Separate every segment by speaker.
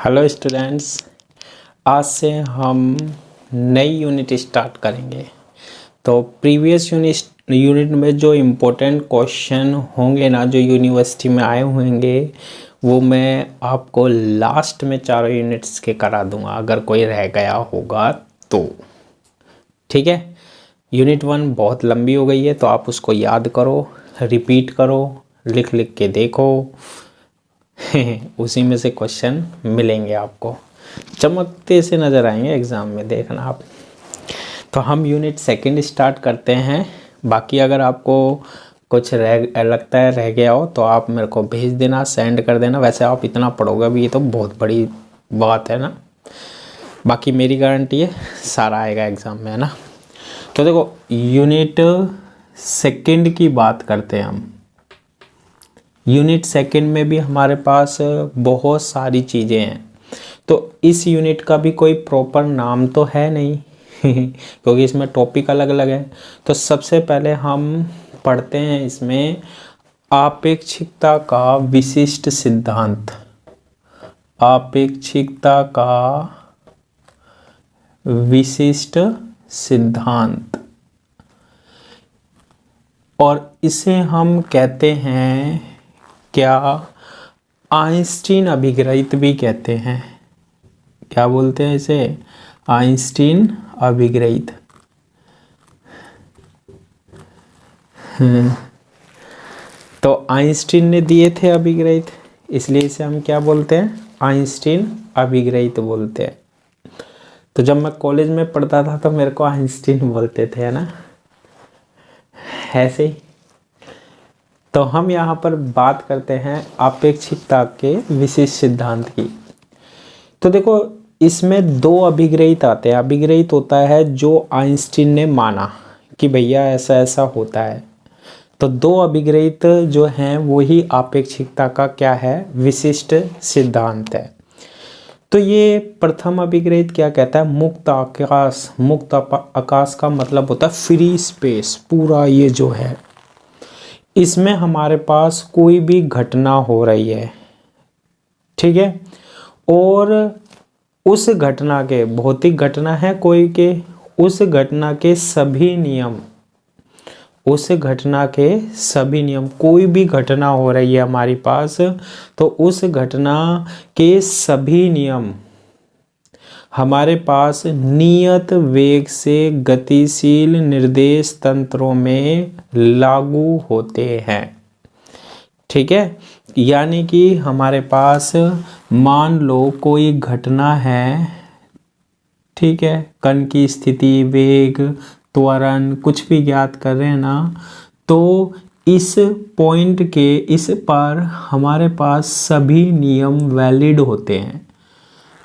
Speaker 1: Hello students, आज से हम नई यूनिट स्टार्ट करेंगे। तो प्रीवियस यूनिट में जो इम्पोर्टेंट क्वेश्चन होंगे ना, जो यूनिवर्सिटी में आए होंगे, वो मैं आपको लास्ट में चारों यूनिट्स के करा दूंगा अगर कोई रह गया होगा तो। ठीक है, यूनिट 1 बहुत लंबी हो गई है तो आप उसको याद करो, रिपीट करो, लिख लिख के देखो। उसी में से क्वेश्चन मिलेंगे आपको, चमकते से नज़र आएंगे एग्ज़ाम में, देखना आप। तो हम यूनिट 2 स्टार्ट करते हैं। बाकी अगर आपको कुछ लगता है रह गया हो तो आप मेरे को भेज देना, सेंड कर देना। वैसे आप इतना पढ़ोगे भी, ये तो बहुत बड़ी बात है ना। बाकी मेरी गारंटी है सारा आएगा एग्ज़ाम में, है ना। तो देखो, यूनिट 2 की बात करते हैं हम। यूनिट 2 में भी हमारे पास बहुत सारी चीज़ें हैं। तो इस यूनिट का भी कोई प्रॉपर नाम तो है नहीं क्योंकि इसमें टॉपिक अलग अलग है। तो सबसे पहले हम पढ़ते हैं इसमें आपेक्षिकता का विशिष्ट सिद्धांत। आपेक्षिकता का विशिष्ट सिद्धांत, और इसे हम कहते हैं क्या, आइंस्टीन अभिग्रहित भी कहते हैं। क्या बोलते हैं इसे? आइंस्टीन अभिग्रहित। तो आइंस्टीन ने दिए थे अभिग्रहित, इसलिए इसे हम क्या बोलते हैं? आइंस्टीन अभिग्रहित बोलते हैं। तो जब मैं कॉलेज में पढ़ता था तो मेरे को आइंस्टीन बोलते थे, है ना, ऐसे ही। तो हम यहाँ पर बात करते हैं आपेक्षिकता के विशिष्ट सिद्धांत की। तो देखो, इसमें 2 अभिग्रहित आते हैं। अभिग्रहित होता है जो आइंस्टीन ने माना कि भैया ऐसा ऐसा होता है। तो 2 अभिग्रहित जो हैं वो ही आपेक्षिकता का क्या है? विशिष्ट सिद्धांत है। तो ये प्रथम अभिग्रहित क्या कहता है? मुक्त आकाश। मुक्त आकाश का मतलब होता है फ्री स्पेस, पूरा ये जो है, इसमें हमारे पास कोई भी घटना हो रही है, ठीक है, और उस घटना के, भौतिक घटना है कोई के, उस घटना के सभी नियम, उस घटना के सभी नियम, कोई भी घटना हो रही है हमारे पास, तो उस घटना के सभी नियम हमारे पास नियत वेग से गतिशील निर्देश तंत्रों में लागू होते हैं। ठीक है, यानी कि हमारे पास मान लो कोई घटना है, ठीक है, कण की स्थिति, वेग, त्वरण, कुछ भी ज्ञात कर रहे हैं ना, तो इस पॉइंट के, इस पर हमारे पास सभी नियम वैलिड होते हैं।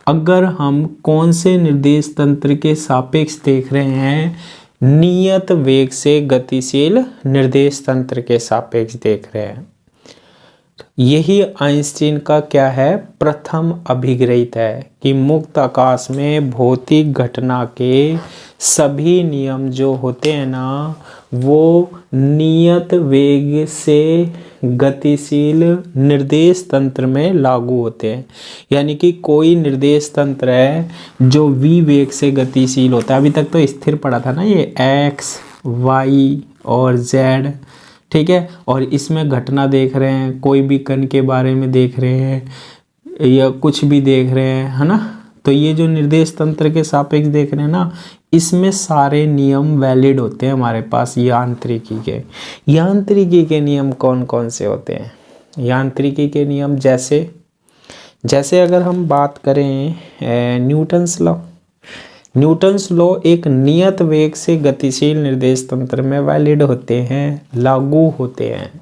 Speaker 1: अगर हम कौन से निर्देश तंत्र के सापेक्ष देख रहे हैं? नियत वेग से गतिशील निर्देश तंत्र के सापेक्ष देख रहे हैं। यही आइंस्टीन का क्या है? प्रथम अभिग्रहित है कि मुक्त आकाश में भौतिक घटना के सभी नियम जो होते हैं ना, वो नियत वेग से गतिशील निर्देश तंत्र में लागू होते हैं। यानी कि कोई निर्देश तंत्र है जो v वेग से गतिशील होता है। अभी तक तो स्थिर पड़ा था ना ये x, y और z, ठीक है, और इसमें घटना देख रहे हैं, कोई भी कण के बारे में देख रहे हैं या कुछ भी देख रहे हैं, है ना। तो ये जो निर्देश तंत्र के सापेक्ष देख रहे हैं ना, इसमें सारे नियम वैलिड होते हैं हमारे पास यांत्रिकी के। यांत्रिकी के नियम कौन कौन से होते हैं? यांत्रिकी के नियम जैसे अगर हम बात करें न्यूटन्स लॉ। न्यूटन्स लॉ एक नियत वेग से गतिशील निर्देश तंत्र में वैलिड होते हैं, लागू होते हैं,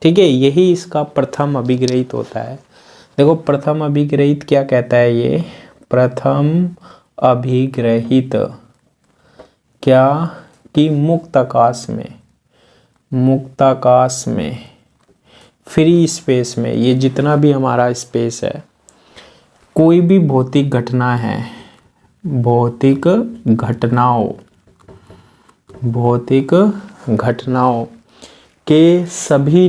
Speaker 1: ठीक है। यही इसका प्रथम अभिग्रहित होता है। देखो, प्रथम अभिग्रहित क्या कहता है? ये प्रथम अभिग्रहित क्या, कि मुक्त आकाश में फ्री स्पेस में, ये जितना भी हमारा स्पेस है, कोई भी भौतिक घटना है, भौतिक घटनाओं के सभी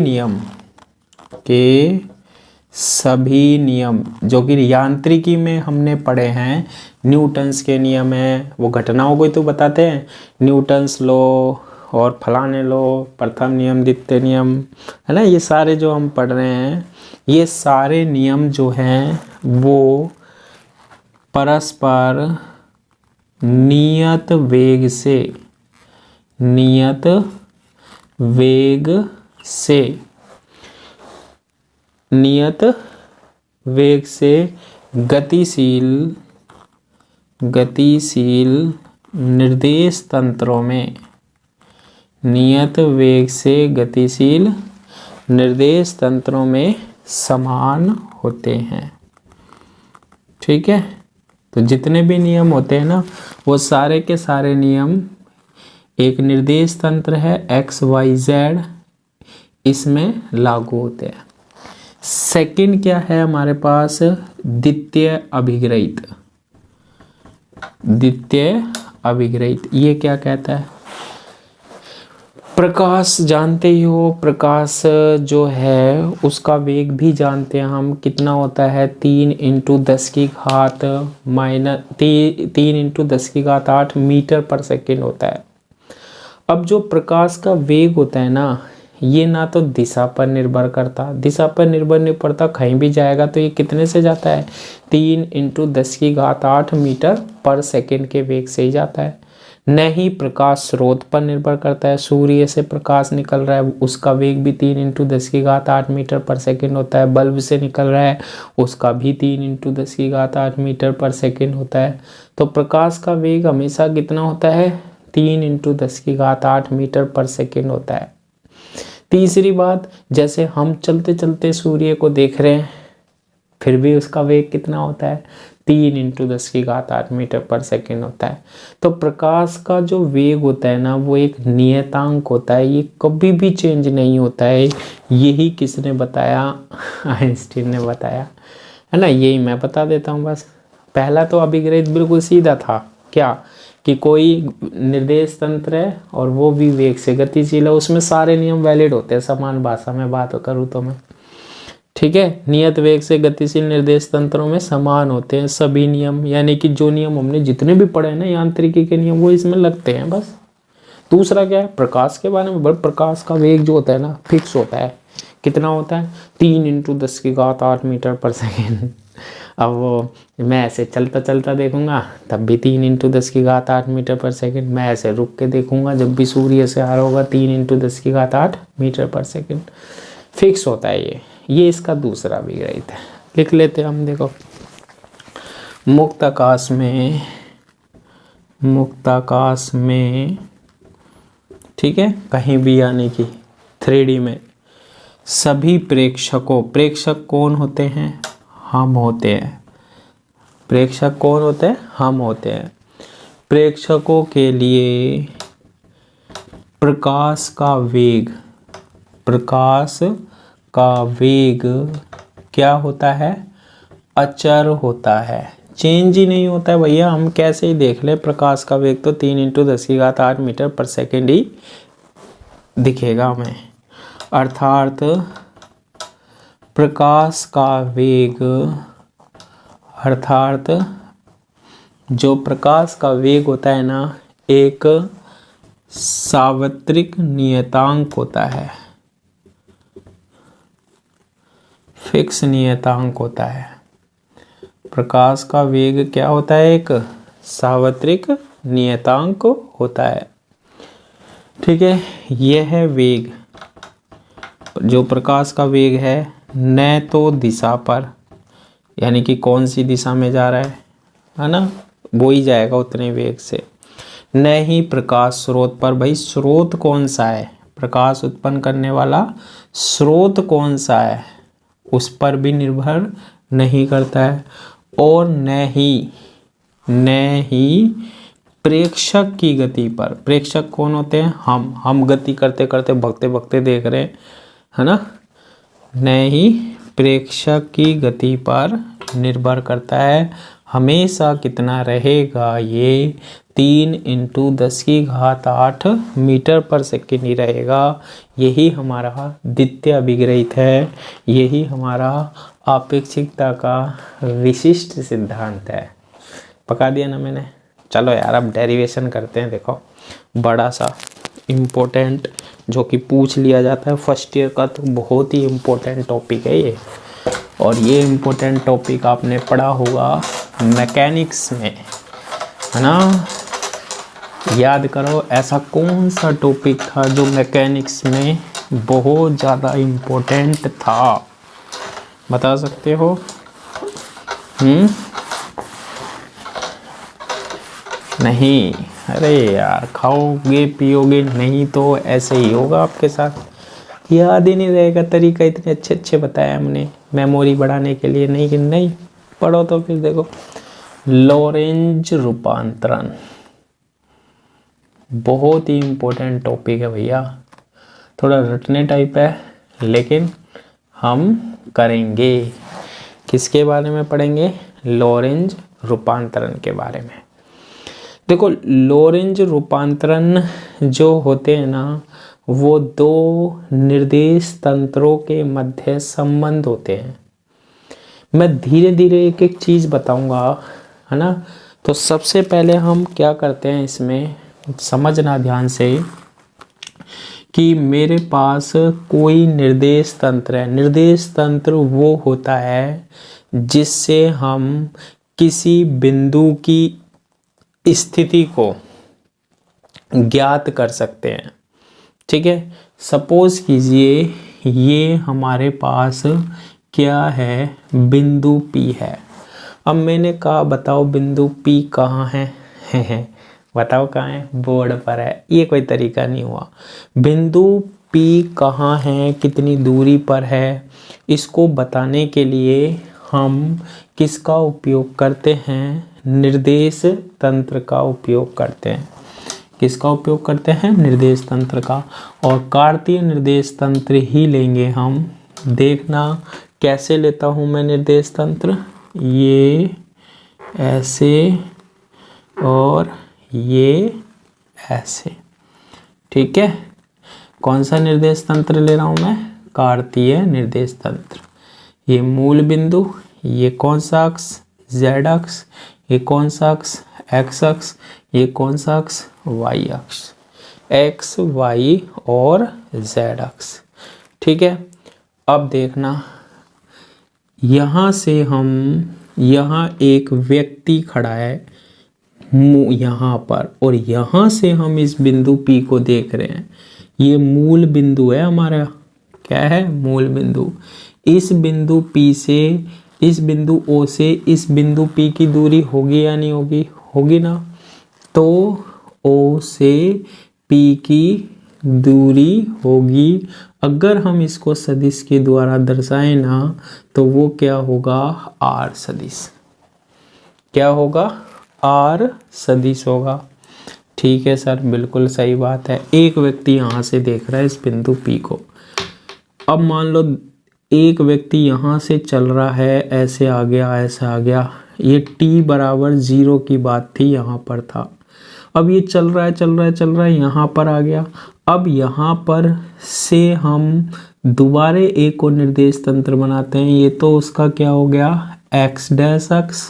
Speaker 1: सभी नियम जो कि यांत्रिकी में हमने पढ़े हैं, न्यूटन्स के नियम हैं, वो घटनाओं को ही तो बताते हैं, न्यूटन्स लॉ और फलाने लॉ, प्रथम नियम, द्वितीय नियम, है ना, ये सारे जो हम पढ़ रहे हैं, ये सारे नियम जो हैं वो परस्पर नियत वेग से गतिशील निर्देश तंत्रों में, नियत वेग से गतिशील निर्देश तंत्रों में समान होते हैं। ठीक है, तो जितने भी नियम होते हैं ना, वो सारे के सारे नियम एक निर्देश तंत्र है XYZ, इसमें लागू होते हैं। सेकंड क्या है हमारे पास, द्वितीय अभिग्रहित। ये क्या कहता है, प्रकाश जानते ही हो, प्रकाश जो है उसका वेग भी जानते हैं हम, कितना होता है 3 × 10⁻³ 8 मीटर पर सेकेंड होता है। अब जो प्रकाश का वेग होता है ना, ये ना तो दिशा पर निर्भर करता, नहीं पड़ता, कहीं भी जाएगा तो ये कितने से जाता है, 3 × 10⁸ मीटर पर सेकेंड के वेग से ही जाता है। न ही प्रकाश स्रोत पर निर्भर करता है, सूर्य से प्रकाश निकल रहा है, उसका वेग भी 3 × 10⁸ मीटर पर सेकेंड होता है। बल्ब से निकल रहा है, उसका भी 3 × 10⁸ मीटर पर सेकेंड होता है। तो प्रकाश का वेग हमेशा कितना होता है, 3 × 10⁸ मीटर पर सेकेंड होता है। तीसरी बात, जैसे हम चलते चलते सूर्य को देख रहे हैं, फिर भी उसका वेग कितना होता है, 3 × 10⁸ मीटर पर सेकेंड होता है। तो प्रकाश का जो वेग होता है ना, वो एक नियतांक होता है, ये कभी भी चेंज नहीं होता है। यही किसने बताया, आइंस्टीन ने बताया, है ना। यही मैं बता देता हूँ बस। पहला तो अभिग्रहित बिल्कुल सीधा था, क्या कि कोई निर्देश तंत्र है और वो भी वेग से गतिशील है, उसमें सारे नियम वैलिड होते हैं, समान भाषा में बात करूँ तो मैं, ठीक है। नियत वेग से गतिशील निर्देश तंत्रों में समान होते हैं सभी नियम, यानी कि जो नियम हमने जितने भी पढ़े हैं ना यांत्रिकी के नियम, वो इसमें लगते हैं बस। दूसरा क्या है, प्रकाश के बारे में, प्रकाश का वेग जो होता है ना फिक्स होता है, कितना होता है, 3 × 10⁸ मीटर पर सेकेंड। अब वो मैं ऐसे चलता चलता देखूंगा तब भी 3 × 10⁸ मीटर पर सेकेंड, मैं ऐसे रुक के देखूंगा जब भी सूर्य से आ रहा होगा 3 × 10⁸ मीटर पर सेकेंड, फिक्स होता है ये इसका दूसरा अभिग्रहित है। लिख लेते हैं हम, देखो मुक्त आकाश में, ठीक है, कहीं भी, यानी कि 3D में सभी प्रेक्षक कौन होते हैं, हम होते हैं। प्रेक्षक कौन होते हैं, हम होते हैं। प्रेक्षकों के लिए प्रकाश का वेग क्या होता है, अचर होता है, चेंज ही नहीं होता है भैया। हम कैसे ही देख ले, प्रकाश का वेग तो 3 × 10⁸ मीटर पर सेकेंड ही दिखेगा हमें। अर्थात प्रकाश का वेग, अर्थात जो प्रकाश का वेग होता है ना, एक सार्वत्रिक नियतांक होता है, फिक्स नियतांक होता है। प्रकाश का वेग क्या होता है, एक सार्वत्रिक नियतांक होता है, ठीक है। यह वेग, जो प्रकाश का वेग है, न तो दिशा पर, यानी कि कौन सी दिशा में जा रहा है ना, वो ही जाएगा उतने वेग से, न ही प्रकाश स्रोत पर, भाई स्रोत कौन सा है, प्रकाश उत्पन्न करने वाला स्रोत कौन सा है, उस पर भी निर्भर नहीं करता है। और न ही प्रेक्षक की गति पर, प्रेक्षक कौन होते हैं, हम गति करते करते भगते भगते देख रहे हैं, है ना, न ही प्रेक्षक की गति पर निर्भर करता है। हमेशा कितना रहेगा, ये 3 × 10⁸ मीटर पर सेकेंड ही रहेगा। यही हमारा द्वितीय अभिग्रहित है, यही हमारा आपेक्षिकता का विशिष्ट सिद्धांत है। पका दिया ना मैंने। चलो यार अब डेरिवेशन करते हैं। देखो बड़ा सा इम्पोर्टेंट जो कि पूछ लिया जाता है फर्स्ट ईयर का, तो बहुत ही इम्पोर्टेंट टॉपिक है ये। और ये इम्पोर्टेंट टॉपिक आपने पढ़ा होगा मैकेनिक्स में, है ना। याद करो ऐसा कौन सा टॉपिक था जो मैकेनिक्स में बहुत ज़्यादा इम्पोर्टेंट था, बता सकते हो? नहीं, अरे यार खाओगे पियोगे नहीं तो ऐसे ही होगा आपके साथ, याद ही नहीं रहेगा। तरीका इतने अच्छे अच्छे बताया हमने मेमोरी बढ़ाने के लिए। नहीं कि नहीं पढ़ो तो फिर देखो लॉरेंज रूपांतरण बहुत ही इम्पोर्टेंट टॉपिक है भैया। थोड़ा रटने टाइप है लेकिन हम करेंगे। किसके बारे में पढ़ेंगे? लॉरेंज रूपांतरण के बारे में। देखो लॉरेंज रूपांतरण जो होते हैं ना, वो दो निर्देश तंत्रों के मध्य संबंध होते हैं। मैं धीरे धीरे एक एक चीज़ बताऊंगा, है ना। तो सबसे पहले हम क्या करते हैं, इसमें समझना ध्यान से कि मेरे पास कोई निर्देश तंत्र है। निर्देश तंत्र वो होता है जिससे हम किसी बिंदु की स्थिति को ज्ञात कर सकते हैं। ठीक है, सपोज कीजिए ये हमारे पास क्या है, बिंदु P है। अब मैंने कहा बताओ बिंदु P कहाँ है बताओ कहाँ है, बोर्ड पर है। ये कोई तरीका नहीं हुआ। बिंदु P कहाँ है, कितनी दूरी पर है, इसको बताने के लिए हम किसका उपयोग करते हैं? निर्देश तंत्र का उपयोग करते हैं। किसका उपयोग करते हैं? निर्देश तंत्र का। और कार्तीय निर्देश तंत्र ही लेंगे हम। देखना कैसे लेता हूँ मैं निर्देश तंत्र, ये ऐसे और ये ऐसे। ठीक है, कौन सा निर्देश तंत्र ले रहा हूँ मैं? कार्तीय निर्देश तंत्र। ये मूल बिंदु, ये कौन सा अक्ष? Z अक्ष। ये कौन सा अक्ष? X अक्ष। ये कौन सा अक्ष? Y अक्ष। X, Y और Z अक्ष। ठीक है, अब देखना यहाँ से हम, यहाँ एक व्यक्ति खड़ा है यहाँ पर, और यहाँ से हम इस बिंदु P को देख रहे हैं। ये मूल बिंदु है हमारा। क्या है? मूल बिंदु। इस बिंदु P से, इस बिंदु O से इस बिंदु P की दूरी होगी या नहीं होगी? होगी ना। तो O से P की दूरी होगी। अगर हम इसको सदिश के द्वारा दर्शाएं ना, तो वो क्या होगा? R सदिश। क्या होगा? R सदिश होगा। ठीक है सर, बिल्कुल सही बात है। एक व्यक्ति यहाँ से देख रहा है इस बिंदु P को। अब मान लो एक व्यक्ति यहाँ से चल रहा है, ऐसे आ गया, ऐसे आ गया। ये t बराबर 0 की बात थी, यहाँ पर था। अब ये चल रहा है चल रहा है चल रहा है, यहाँ पर आ गया। अब यहाँ पर से हम दोबारे एक और निर्देश तंत्र बनाते हैं। ये तो उसका क्या हो गया? x डैश अक्ष।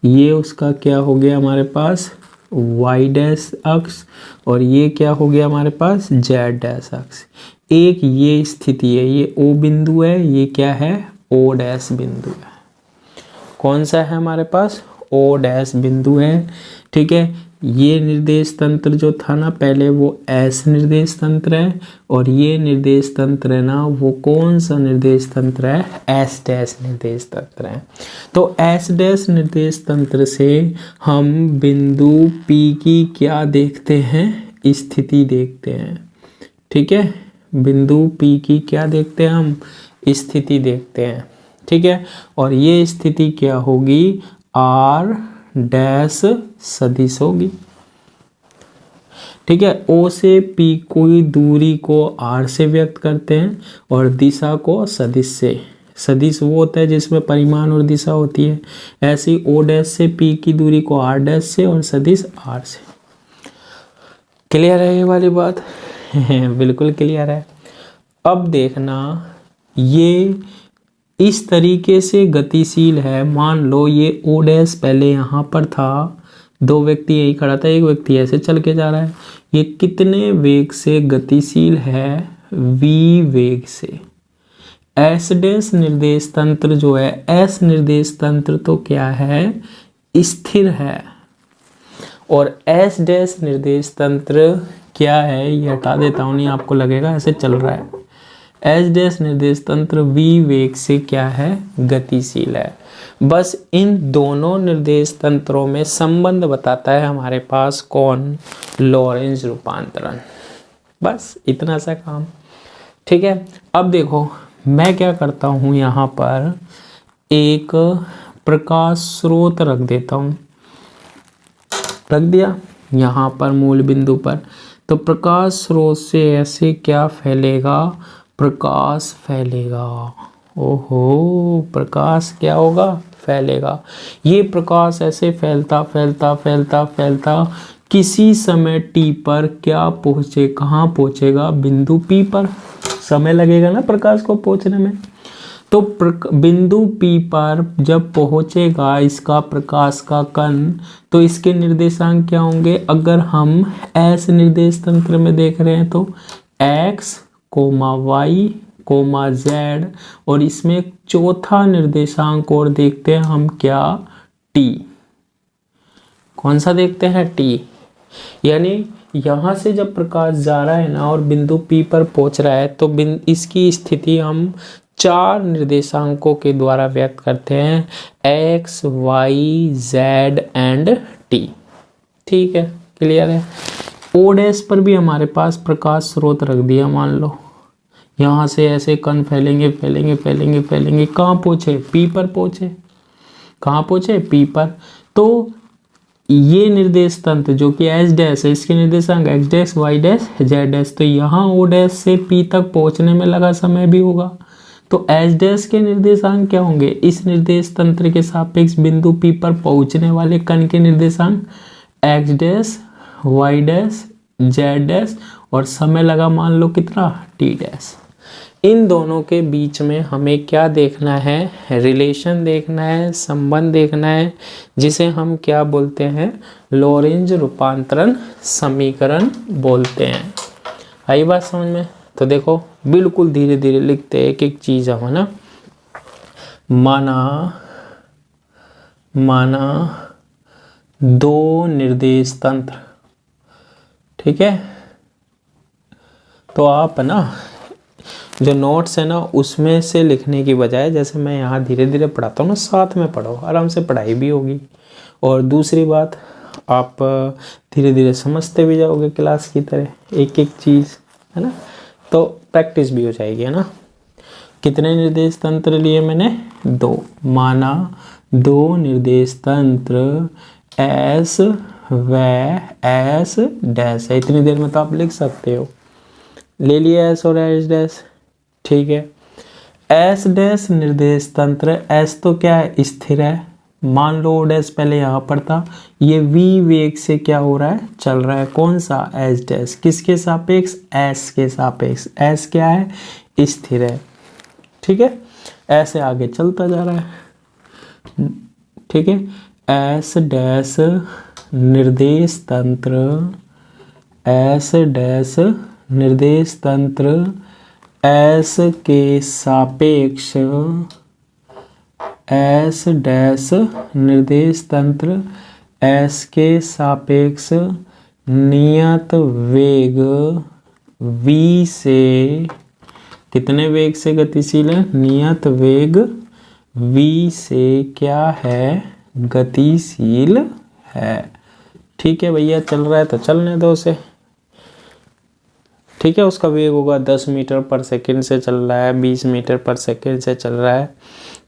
Speaker 1: ये उसका क्या हो गया हमारे पास? y डैश अक्ष। और ये क्या हो गया हमारे पास? z डैश अक्ष। एक ये स्थिति है, ये O बिंदु है, ये क्या है? O डैश बिंदु है। कौन सा है हमारे पास? O डैश बिंदु है। ठीक है, ये निर्देश तंत्र जो था ना पहले, वो S निर्देश तंत्र है। और ये निर्देश तंत्र है ना, वो कौन सा निर्देश तंत्र है? S डैश निर्देश तंत्र है। तो S डैश निर्देश तंत्र से हम बिंदु P की क्या देखते हैं? स्थिति देखते हैं। ठीक है, बिंदु P की क्या देखते हैं हम? स्थिति देखते हैं। ठीक है, और ये स्थिति क्या होगी? R डैश सदिश होगी। ठीक है, O से P कोई दूरी को R से व्यक्त करते हैं और दिशा को सदिश से। सदिश वो होता है जिसमें परिमाण और दिशा होती है। ऐसे ही O डैश से P की दूरी को R डैश से और सदिश R से। क्लियर है ये वाली बात? बिल्कुल क्लियर है। अब देखना, ये इस तरीके से गतिशील है। मान लो ये ओ डैश पहले यहाँ पर था, दो व्यक्ति यही खड़ा था, एक व्यक्ति ऐसे चल के जा रहा है, ये कितने वेग से गतिशील है, v वेग से। एस डैश निर्देश तंत्र जो है, एस निर्देश तंत्र तो क्या है, स्थिर है, और एस डैश निर्देश तंत्र क्या है, ये हटा देता हूँ, नहीं आपको लगेगा ऐसे चल रहा है। एस डैश निर्देश तंत्र v वेग से क्या है, गतिशील है। बस इन दोनों निर्देश तंत्रों में संबंध बताता है हमारे पास कौन, लॉरेंज रूपांतरण। बस इतना सा काम, ठीक है। अब देखो मैं क्या करता हूँ, यहाँ पर एक प्रकाश स्रोत रख देता हूँ, रख दिया यहाँ पर मूल बिंदु पर। तो प्रकाश स्रोत से ऐसे क्या फैलेगा, प्रकाश फैलेगा। ओहो, प्रकाश क्या होगा, फैलेगा। ये प्रकाश ऐसे फैलता फैलता फैलता फैलता किसी समय t पर क्या पहुँचे, कहाँ पहुँचेगा, बिंदु P पर। समय लगेगा ना प्रकाश को पहुँचने में। तो बिंदु P पर जब पहुँचेगा इसका प्रकाश का कण, तो इसके निर्देशांक क्या होंगे, अगर हम S निर्देश तंत्र में देख रहे हैं तो x, y, z, और इसमें एक चौथा निर्देशांक और देखते हैं हम क्या, t। कौन सा देखते हैं, t। यानी यहाँ से जब प्रकाश जा रहा है ना और बिंदु P पर पहुँच रहा है, तो इसकी स्थिति हम 4 निर्देशांकों के द्वारा व्यक्त करते हैं, x, y, z and t। ठीक है, क्लियर है। ओ डैश पर भी हमारे पास प्रकाश स्रोत रख दिया, मान लो यहाँ से ऐसे कण फैलेंगे फैलेंगे फैलेंगे फैलेंगे, कहाँ पहुँचे, P पर पहुँचे, कहाँ पहुँचे, P पर। तो ये निर्देश तंत्र जो कि एस डैश है, इसके निर्देशांक x dash, y dash, z dash, तो यहाँ ओ डैश से P तक पहुँचने में लगा समय भी होगा। तो एस डैश के निर्देशांक क्या होंगे, इस निर्देश तंत्र के सापेक्ष बिंदु P पर पहुँचने वाले कण के निर्देशांक x dash, y dash, z dash, और समय लगा मान लो कितना, t डैश। इन दोनों के बीच में हमें क्या देखना है, रिलेशन देखना है, संबंध देखना है, जिसे हम क्या बोलते हैं, लॉरेंज रूपांतरण समीकरण बोलते हैं। आई बात समझ में। तो देखो बिल्कुल धीरे धीरे लिखते हैं, एक एक चीज है ना। माना दो निर्देश तंत्र, ठीक है। तो आप ना जो नोट्स है ना उसमें से लिखने की बजाय, जैसे मैं यहाँ धीरे धीरे पढ़ाता हूँ ना, साथ में पढ़ो, आराम से पढ़ाई भी होगी। और दूसरी बात, आप धीरे धीरे समझते भी जाओगे क्लास की तरह, एक एक चीज़, है ना। तो प्रैक्टिस भी हो जाएगी, है ना। कितने निर्देश तंत्र लिए मैंने, 2। माना 2 निर्देश तंत्र एस व एस डैश है। इतनी देर में तो आप लिख सकते हो, ले लिया एस और एस डैश, ठीक है। एस डैश निर्देश तंत्र, एस तो क्या है, स्थिर है। मान लो डैश पहले यहाँ पर था, ये v वेग से क्या हो रहा है, चल रहा है। कौन सा, एस डैश, किसके सापेक्ष, एस के सापेक्ष। एस क्या है, स्थिर है, ठीक है। ऐसे आगे चलता जा रहा है, ठीक है। एस डैश निर्देश तंत्र, एस डैश निर्देश तंत्र एस के सापेक्ष, एस डैश निर्देश तंत्र एस के सापेक्ष नियत वेग v से, कितने वेग से गतिशील है, नियत वेग v से क्या है, गतिशील है। ठीक है भैया, चल रहा है तो चलने दो उसे, ठीक है। उसका वेग होगा 10 मीटर पर सेकंड से चल रहा है, 20 मीटर पर सेकंड से चल रहा है,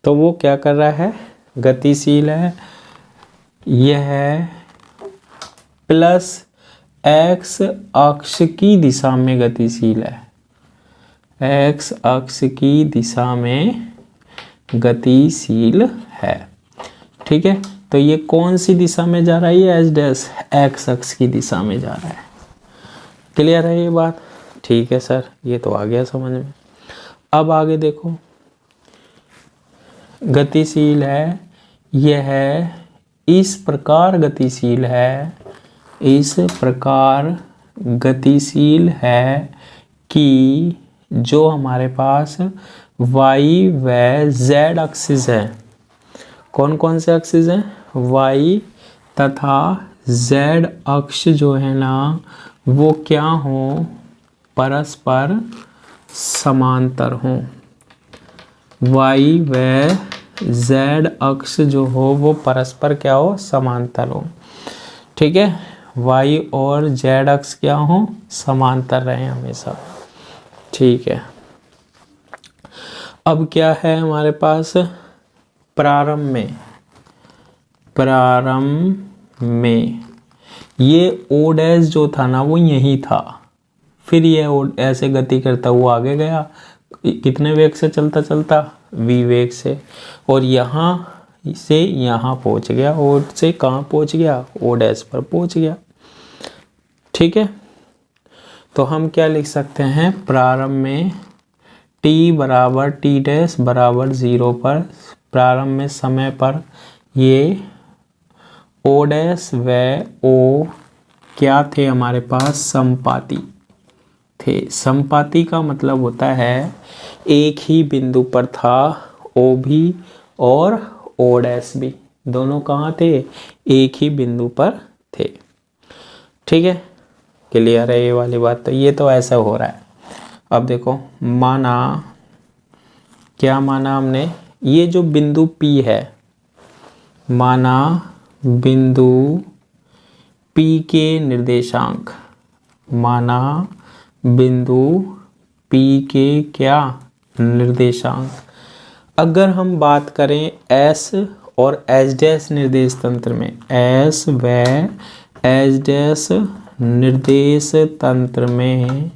Speaker 1: तो वो क्या कर रहा है, गतिशील है। यह प्लस एक्स अक्ष की दिशा में गतिशील है, एक्स अक्ष की दिशा में गतिशील है, ठीक है। तो ये कौन सी दिशा में जा रहा है, ये एच डैश एक्स अक्ष की दिशा में जा रहा है। क्लियर है ये बात, ठीक है सर, ये तो आ गया समझ में। अब आगे देखो, गतिशील है, यह इस प्रकार गतिशील है, इस प्रकार गतिशील है कि जो हमारे पास y व z एक्सिस है, कौन कौन से एक्सिस हैं, y तथा z अक्ष जो है ना वो क्या हो, परस्पर समांतर हो। y व z अक्ष जो हो वो परस्पर क्या हो, समांतर हो। ठीक है, y और z अक्ष क्या हो, समांतर रहे हमेशा। ठीक है, अब क्या है हमारे पास, प्रारंभ में ये ओ डैश जो था ना वो यही था, फिर ये ऐसे गति करता हुआ आगे गया, कितने वेग से चलता चलता, v वेग से, और यहाँ से यहाँ पहुँच गया, ओ से कहाँ पहुँच गया, ओ डैश पर पहुँच गया। ठीक है, तो हम क्या लिख सकते हैं, प्रारंभ में t बराबर t डैश बराबर 0 पर, प्रारंभ में समय पर ये ओ डैश व ओ क्या थे हमारे पास, समपाती थे। समपाती का मतलब होता है एक ही बिंदु पर था, ओ भी और ओ डैश भी, दोनों कहाँ थे, एक ही बिंदु पर थे। ठीक है, क्लियर है ये वाली बात। तो ये तो ऐसा हो रहा है। अब देखो, माना, क्या माना हमने, ये जो बिंदु P है, माना बिंदु P के निर्देशांक, माना बिंदु P के क्या निर्देशांक, अगर हम बात करें S और S डैश निर्देश तंत्र में, S व S डैश निर्देश तंत्र में,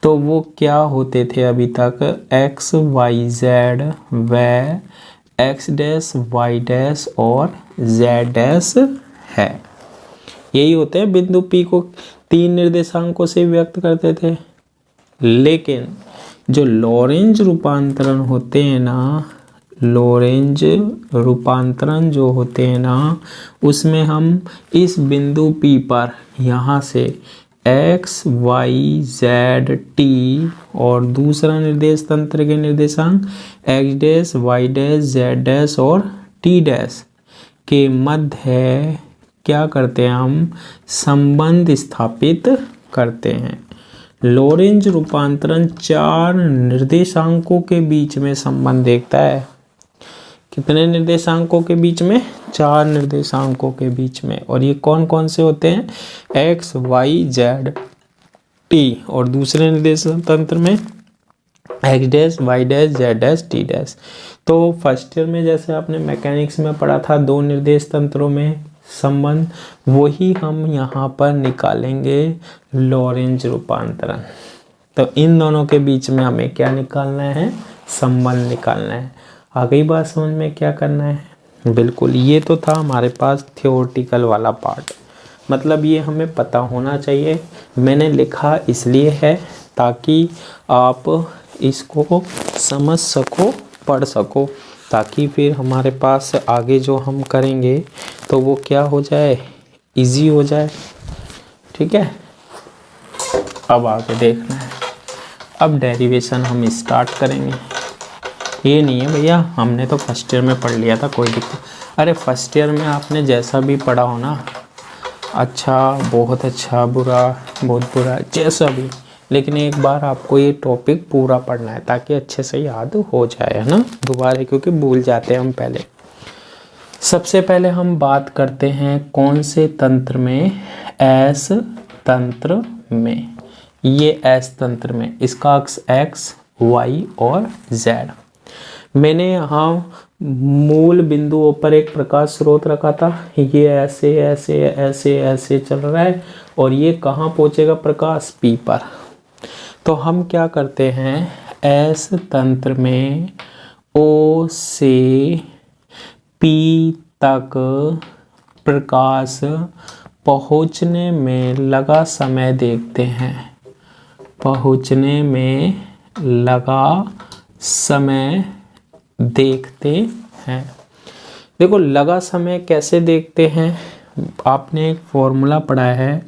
Speaker 1: तो वो क्या होते थे अभी तक, x y z व x डैश y डैश और z डैश है, यही होते हैं। बिंदु P को 3 निर्देशांकों से व्यक्त करते थे, लेकिन जो लॉरेंज रूपांतरण होते हैं ना, लॉरेंज रूपांतरण जो होते हैं ना, उसमें हम इस बिंदु P पर यहाँ से x y z t और दूसरा निर्देश तंत्र के निर्देशांक x dash y dash z dash और t डैश के मध्य क्या करते हैं, हम संबंध स्थापित करते हैं। लॉरेंज रूपांतरण 4 निर्देशांकों के बीच में संबंध देखता है। कितने निर्देशांकों के बीच में, 4 निर्देशांकों के बीच में। और ये कौन कौन से होते हैं, x y z t और दूसरे निर्देश तंत्र में x dash y dash z dash t dash. तो फर्स्ट ईयर में जैसे आपने मैकेनिक्स में पढ़ा था 2 निर्देश तंत्रों में संबंध, वही हम यहाँ पर निकालेंगे लॉरेंज रूपांतरण। तो इन दोनों के बीच में हमें क्या निकालना है, संबंध निकालना है। आ गई बात समझ में क्या करना है, बिल्कुल। ये तो था हमारे पास थियोरेटिकल वाला पार्ट, मतलब ये हमें पता होना चाहिए। मैंने लिखा इसलिए है ताकि आप इसको समझ सको, पढ़ सको, ताकि फिर हमारे पास आगे जो हम करेंगे तो वो क्या हो जाए, इजी हो जाए। ठीक है, अब आगे देखना है। अब डेरिवेशन हम स्टार्ट करेंगे। ये नहीं है भैया हमने तो फर्स्ट ईयर में पढ़ लिया था, कोई दिक्कत। अरे फर्स्ट ईयर में आपने जैसा भी पढ़ा हो ना, अच्छा, बहुत अच्छा, बुरा, बहुत बुरा, जैसा भी, लेकिन एक बार आपको ये टॉपिक पूरा पढ़ना है ताकि अच्छे से याद हो जाए, है ना, दोबारा, क्योंकि भूल जाते हैं हम पहले। सबसे पहले हम बात करते हैं कौन से तंत्र में, एस तंत्र में। ये एस तंत्र में, इसका अक्ष एक्स, वाई और जेड। मैंने यहाँ मूल बिंदुओं पर एक प्रकाश स्रोत रखा था, ये ऐसे ऐसे ऐसे ऐसे चल रहा है, और ये कहाँ पहुँचेगा प्रकाश, पी पर। तो हम क्या करते हैं, एस तंत्र में ओ से पी तक प्रकाश पहुँचने में लगा समय देखते हैं, पहुँचने में लगा समय देखते हैं। देखो लगा समय कैसे देखते हैं, आपने एक फॉर्मूला पढ़ा है,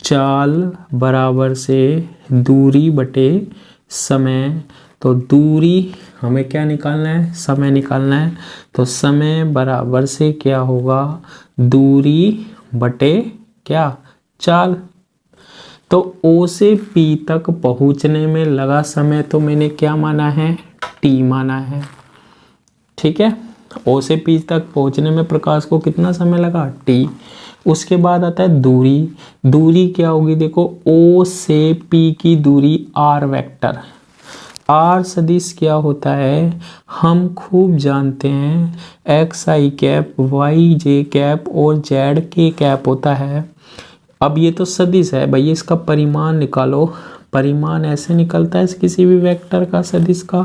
Speaker 1: चाल बराबर से दूरी बटे समय। तो दूरी हमें क्या निकालना है, समय निकालना है। तो समय बराबर से क्या होगा, दूरी बटे क्या, चाल। तो O से P तक पहुंचने में लगा समय तो मैंने क्या माना है, T माना है। ठीक है, O से P तक पहुंचने में प्रकाश को कितना समय लगा, T। उसके बाद आता है दूरी। दूरी क्या होगी, देखो O से P की दूरी R वेक्टर। R सदिश क्या होता है, हम खूब जानते हैं, एक्स आई कैप, वाई जे कैप और जेड के कैप होता है। अब ये तो सदिश है भैया, इसका परिमाण निकालो। परिमाण ऐसे निकलता है किसी भी वेक्टर का, सदिश का,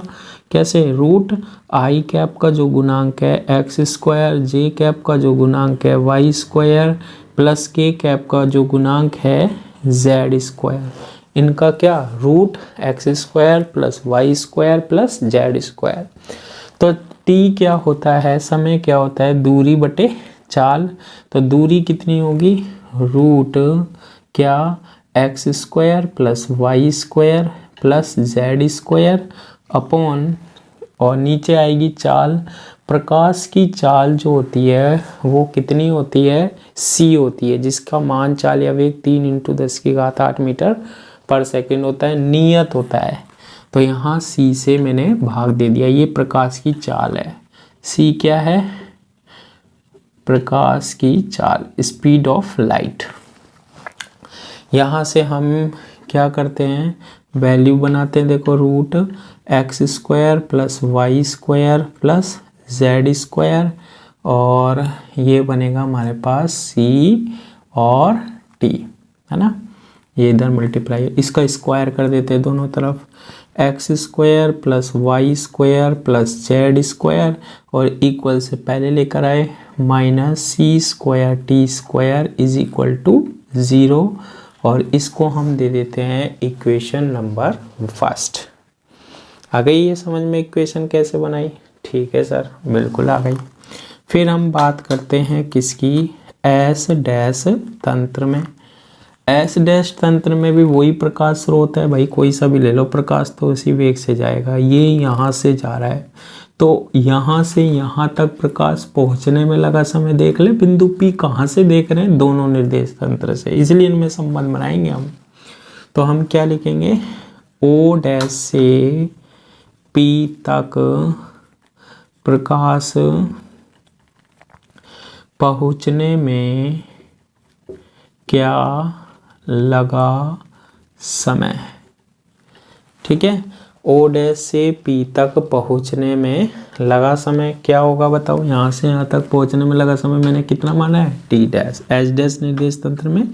Speaker 1: कैसे, रूट आई कैप का जो गुणांक है एक्स स्क्वायर, जे कैप का जो गुणांक है y square, plus k cap का जो गुणांक है जेड स्क्वायर। इनका क्या, root x square plus y square plus z square. तो टी क्या होता है, समय क्या होता है, दूरी बटे चाल। तो दूरी कितनी होगी, रूट क्या, x square plus y square plus z square upon, और नीचे आएगी चाल। प्रकाश की चाल जो होती है वो कितनी होती है, c होती है, जिसका मान चाल या वेग 3 × 10⁸ मीटर पर सेकंड होता है, नियत होता है। तो यहाँ c से मैंने भाग दे दिया, ये प्रकाश की चाल है। c क्या है, प्रकाश की चाल, स्पीड ऑफ लाइट। यहाँ से हम क्या करते हैं, वैल्यू बनाते हैं। देखो root x square plus y square plus z square, और ये बनेगा हमारे पास c और t, है ना। ये इधर मल्टीप्लाई, इसका स्क्वायर कर देते हैं दोनों तरफ, x square plus y square plus z square, और इक्वल से पहले लेकर आए, minus c square t square is equal to 0, और इसको हम दे देते हैं इक्वेशन नंबर 1। आ गई ये समझ में इक्वेशन कैसे बनाई, ठीक है सर, बिल्कुल आ गई। फिर हम बात करते हैं किसकी, एस डैश तंत्र में। एस डैश तंत्र में भी वही प्रकाश स्रोत है भाई, कोई सा भी ले लो, प्रकाश तो उसी वेग से जाएगा। ये यहाँ से जा रहा है, तो यहाँ से यहाँ तक प्रकाश पहुँचने में लगा समय देख ले, बिंदु P कहाँ से देख रहे हैं, दोनों निर्देश तंत्र से, इसलिए इनमें संबंध बनाएंगे हम। तो हम क्या लिखेंगे, O डैश से P तक प्रकाश पहुँचने में क्या लगा समय। ठीक है, O डैश से P तक पहुंचने में लगा समय क्या होगा बताओ, यहाँ से यहाँ तक पहुंचने में लगा समय मैंने कितना माना है, T डैश। एच डैश निर्देश तंत्र में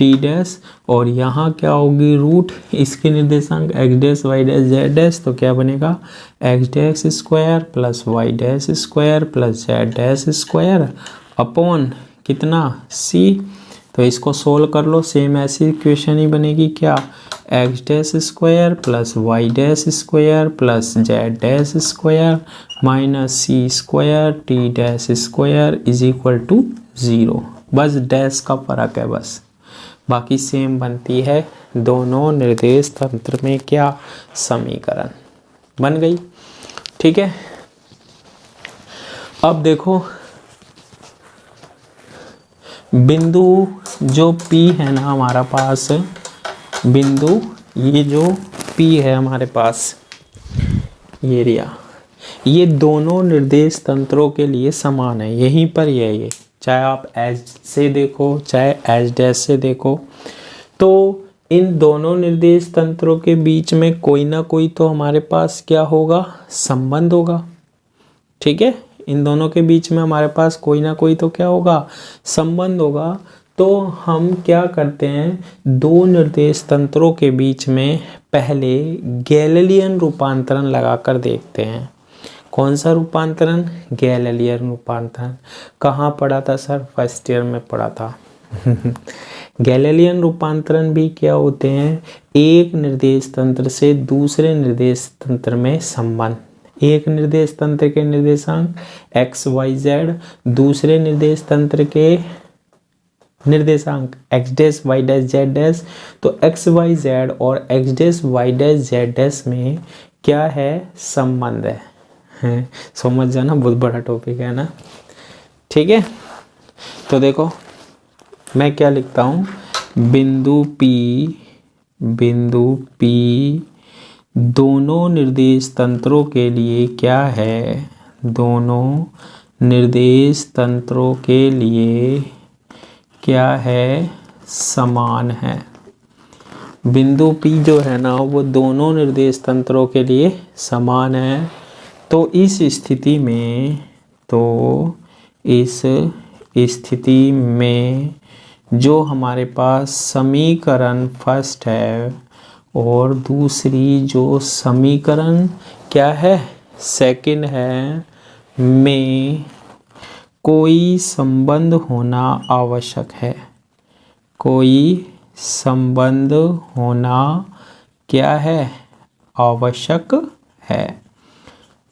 Speaker 1: T डैश, और यहाँ क्या होगी, रूट इसके निर्देशांक x dash y dash z dash, तो क्या बनेगा, x dash square plus y dash square plus z dash square upon कितना, c। तो इसको सोल्व कर लो, सेम ऐसी इक्वेशन ही बनेगी, क्या, x dash square plus y dash square plus z dash square minus c square t dash square is equal to 0। बस dash का फर्क है बस, बाकी सेम बनती है दोनों निर्देश तंत्र में क्या, समीकरण बन गई। ठीक है, अब देखो बिंदु जो P है ना हमारा पास, बिंदु ये जो P है हमारे पास, ये एरिया, ये दोनों निर्देश तंत्रों के लिए समान है, यहीं पर ये चाहे आप एच से देखो चाहे एच डैश से देखो, तो इन दोनों निर्देश तंत्रों के बीच में कोई ना कोई तो हमारे पास क्या होगा, संबंध होगा। ठीक है, इन दोनों के बीच में हमारे पास कोई ना कोई तो क्या होगा, संबंध होगा। तो हम क्या करते हैं, दो निर्देश तंत्रों के बीच में पहले गैलीलियन रूपांतरण लगाकर देखते हैं। कौन सा रूपांतरण, गैलीलियन रूपांतरण। कहाँ पढ़ा था सर, फर्स्ट ईयर में पढ़ा था। गैलीलियन रूपांतरण भी क्या होते हैं, एक निर्देश तंत्र से दूसरे निर्देश तंत्र में संबंध, एक निर्देश तंत्र के निर्देशांक एक्स वाई जेड, दूसरे निर्देश तंत्र के निर्देशांक x dash y dash z dash. तो एक्स वाई जेड और x dash y dash z dash में क्या है, संबंध है। समझ जाना, बहुत बड़ा टॉपिक है ना, ठीक है। तो देखो मैं क्या लिखता हूँ, बिंदु P दोनों निर्देश तंत्रों के लिए क्या है, दोनों निर्देश तंत्रों के लिए क्या है, समान है। बिंदु P जो है ना वो दोनों निर्देश तंत्रों के लिए समान है। तो इस स्थिति में जो हमारे पास समीकरण फर्स्ट है और दूसरी जो समीकरण क्या है, सेकंड है, में कोई संबंध होना आवश्यक है। कोई संबंध होना क्या है, आवश्यक है।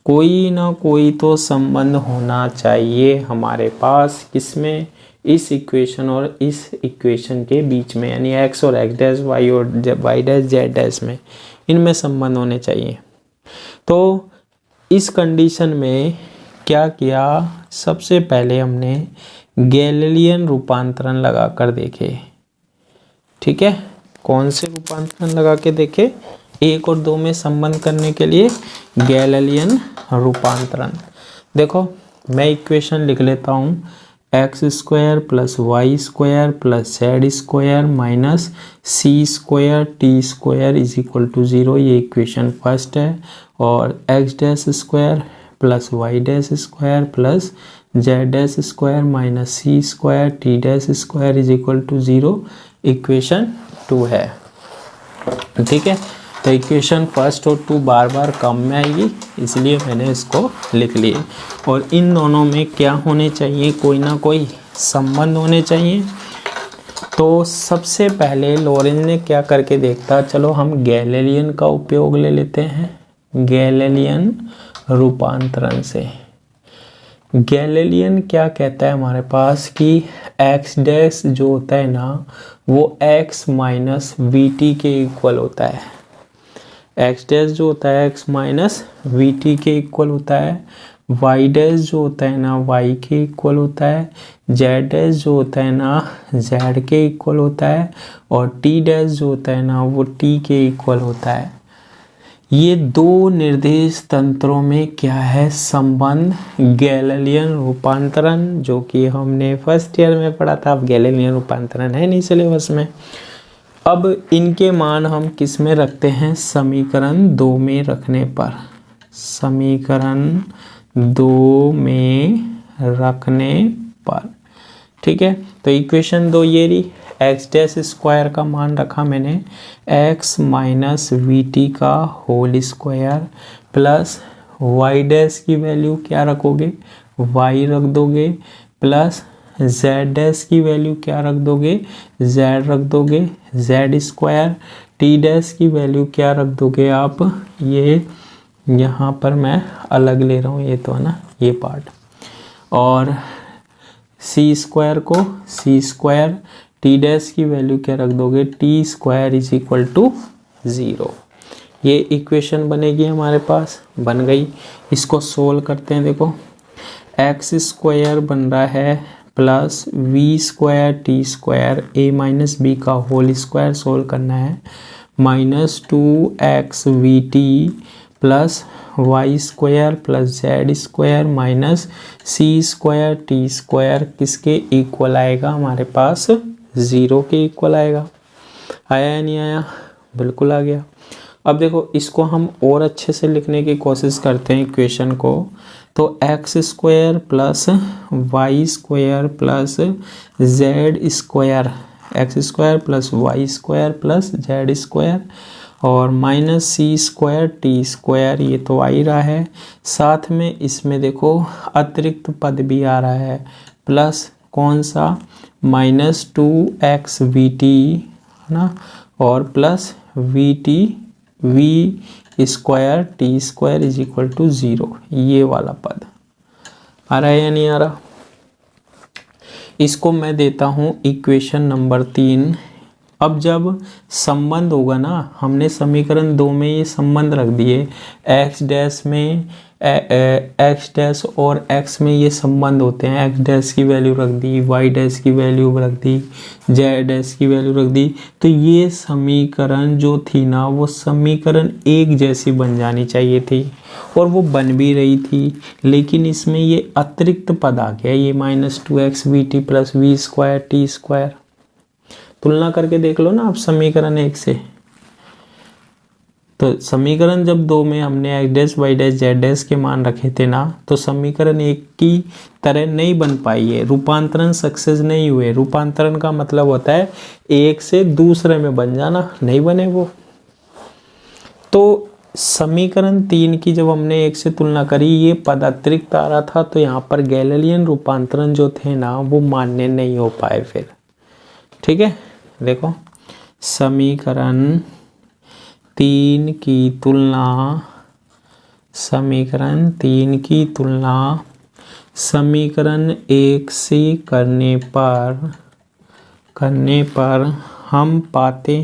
Speaker 1: कोई ना कोई तो संबंध होना चाहिए हमारे पास, किसमें, इस इक्वेशन और इस इक्वेशन के बीच में, यानी एक्स और एक्स डैश वाई और वाई डैश जेड डैश में, इनमें संबंध होने चाहिए। तो इस कंडीशन में क्या किया, सबसे पहले हमने गैलीलियन रूपांतरण लगा कर देखे, ठीक है। कौन से रूपांतरण लगा के देखे, 1 और 2 में संबंध करने के लिए गैलीलियन रूपांतरण। देखो मैं इक्वेशन लिख लेता हूँ, x square plus y square plus z square minus c square t square is equal to 0, ये इक्वेशन फर्स्ट है। और x dash square plus y dash square plus z dash square minus c square t dash square is equal to 0, equation 2 है, ठीक है। तो equation first और 2 बार बार कम में आएगी, इसलिए मैंने इसको लिख लिए। और इन दोनों में क्या होने चाहिए, कोई ना कोई संबंध होने चाहिए। तो सबसे पहले लॉरेंज ने क्या करके देखता, चलो हम गैलीलियन का उपयोग ले लेते हैं, गैलीलियन रूपांतरण से। गैलीलियन क्या कहता है हमारे पास कि एक्स डैश जो होता है ना वो x माइनस वी टी के इक्वल होता है। एक्स डैश जो होता है x माइनस वी टी के इक्वल होता है। वाई डैश जो होता है ना y के इक्वल होता है। जेड डैश जो होता है ना z के इक्वल होता है। और टी डैश जो होता है ना वो t के इक्वल होता है। ये दो निर्देश तंत्रों में क्या है, संबंध, गैलीलियन रूपांतरण, जो कि हमने फर्स्ट ईयर में पढ़ा था। अब गैलीलियन रूपांतरण है नहीं सिलेबस में। अब इनके मान हम किस में रखते हैं, समीकरण 2 में रखने पर, समीकरण 2 में रखने पर, ठीक है। तो इक्वेशन 2 ये रही, एक्स डैश स्क्वायर का मान रखा मैंने एक्स माइनस वी टी का whole square plus y dash की वैल्यू क्या रखोगे, वाई रख दोगे, प्लस जेड डैश की वैल्यू क्या रख दोगे, जेड रख दोगे, जेड स्क्वायर, टी डैश की वैल्यू क्या रख दोगे आप, ये यहाँ पर मैं अलग ले रहा हूँ, ये तो है ना ये पार्ट, और सी स्क्वायर को सी स्क्वायर, टी डैश की वैल्यू क्या रख दोगे, t square is equal to 0। ये इक्वेशन बनेगी हमारे पास, बन गई। इसको सोल्व करते हैं। देखो एक्स स्क्वायर बन रहा है plus v square t square a minus b का होल स्क्वायर सोल्व करना है, minus 2x v t plus y square plus z square minus c square t square किसके इक्वल आएगा, हमारे पास 0 के इक्वल आएगा। आया या नहीं आया, बिल्कुल आ गया। अब देखो इसको हम और अच्छे से लिखने की कोशिश करते हैं इक्वेशन को। तो x square plus y square plus z square, x square plus y square plus z square, और minus c square t square, ये तो आ ही रहा है। साथ में इसमें देखो अतिरिक्त पद भी आ रहा है, प्लस कौन सा, माइनस 2x वी टी है ना, और plus v t v square t square is equal to 0, ये वाला पद आ रहा है या नहीं आ रहा। इसको मैं देता हूँ इक्वेशन नंबर 3। अब जब संबंध होगा ना, हमने समीकरण 2 में ये संबंध रख दिए, x डैश में x डैश और x में ये संबंध होते हैं, x डैश की वैल्यू रख दी, y डैश की वैल्यू रख दी, z डैश की वैल्यू रख दी, तो ये समीकरण जो थी ना वो समीकरण एक जैसी बन जानी चाहिए थी और वो बन भी रही थी। लेकिन इसमें ये अतिरिक्त पद आ गया, ये -2x vt plus v square t square. तुलना करके देख लो ना आप समीकरण 1 से। तो समीकरण जब 2 में हमने x dash y dash z dash के मान रखे थे ना, तो समीकरण 1 की तरह नहीं बन पाई है, रूपांतरण सक्सेस नहीं हुए। रूपांतरण का मतलब होता है एक से दूसरे में बन जाना, नहीं बने वो। तो समीकरण 3 की जब हमने 1 से तुलना करी, ये पद अतिरिक्त आ रहा था, तो यहाँ पर गैलीलियन रूपांतरण जो थे ना वो मान्य नहीं हो पाए फिर। ठीक है, देखो समीकरण 3 की तुलना, समीकरण 3 की तुलना समीकरण 1 से करने पर हम पाते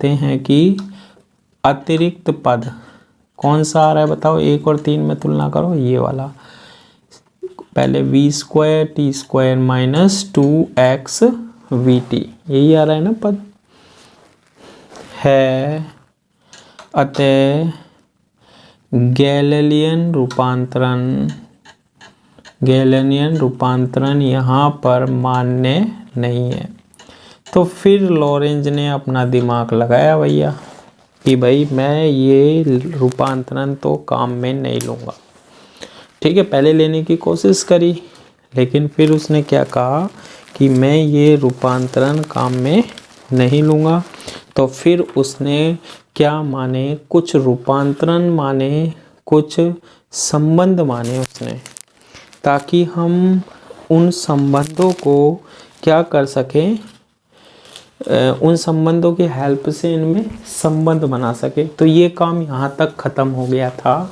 Speaker 1: हैं कि अतिरिक्त पद कौन सा आ रहा है बताओ। 1 और 3 में तुलना करो, ये वाला पहले v square t square minus 2x vt, यही आ रहा है ना पद है। अतः गैलीलियन रूपांतरण यहाँ पर मान्य नहीं है। तो फिर लॉरेंज ने अपना दिमाग लगाया भैया कि भाई मैं ये रूपांतरण तो काम में नहीं लूँगा। ठीक है, पहले लेने की कोशिश करी, लेकिन फिर उसने क्या कहा कि मैं ये रूपांतरण काम में नहीं लूँगा। तो फिर उसने क्या माने, कुछ रूपांतरण माने, कुछ संबंध माने उसने, ताकि हम उन संबंधों को क्या कर सकें, उन संबंधों की हेल्प से इनमें संबंध बना सके। तो ये काम यहाँ तक ख़त्म हो गया था।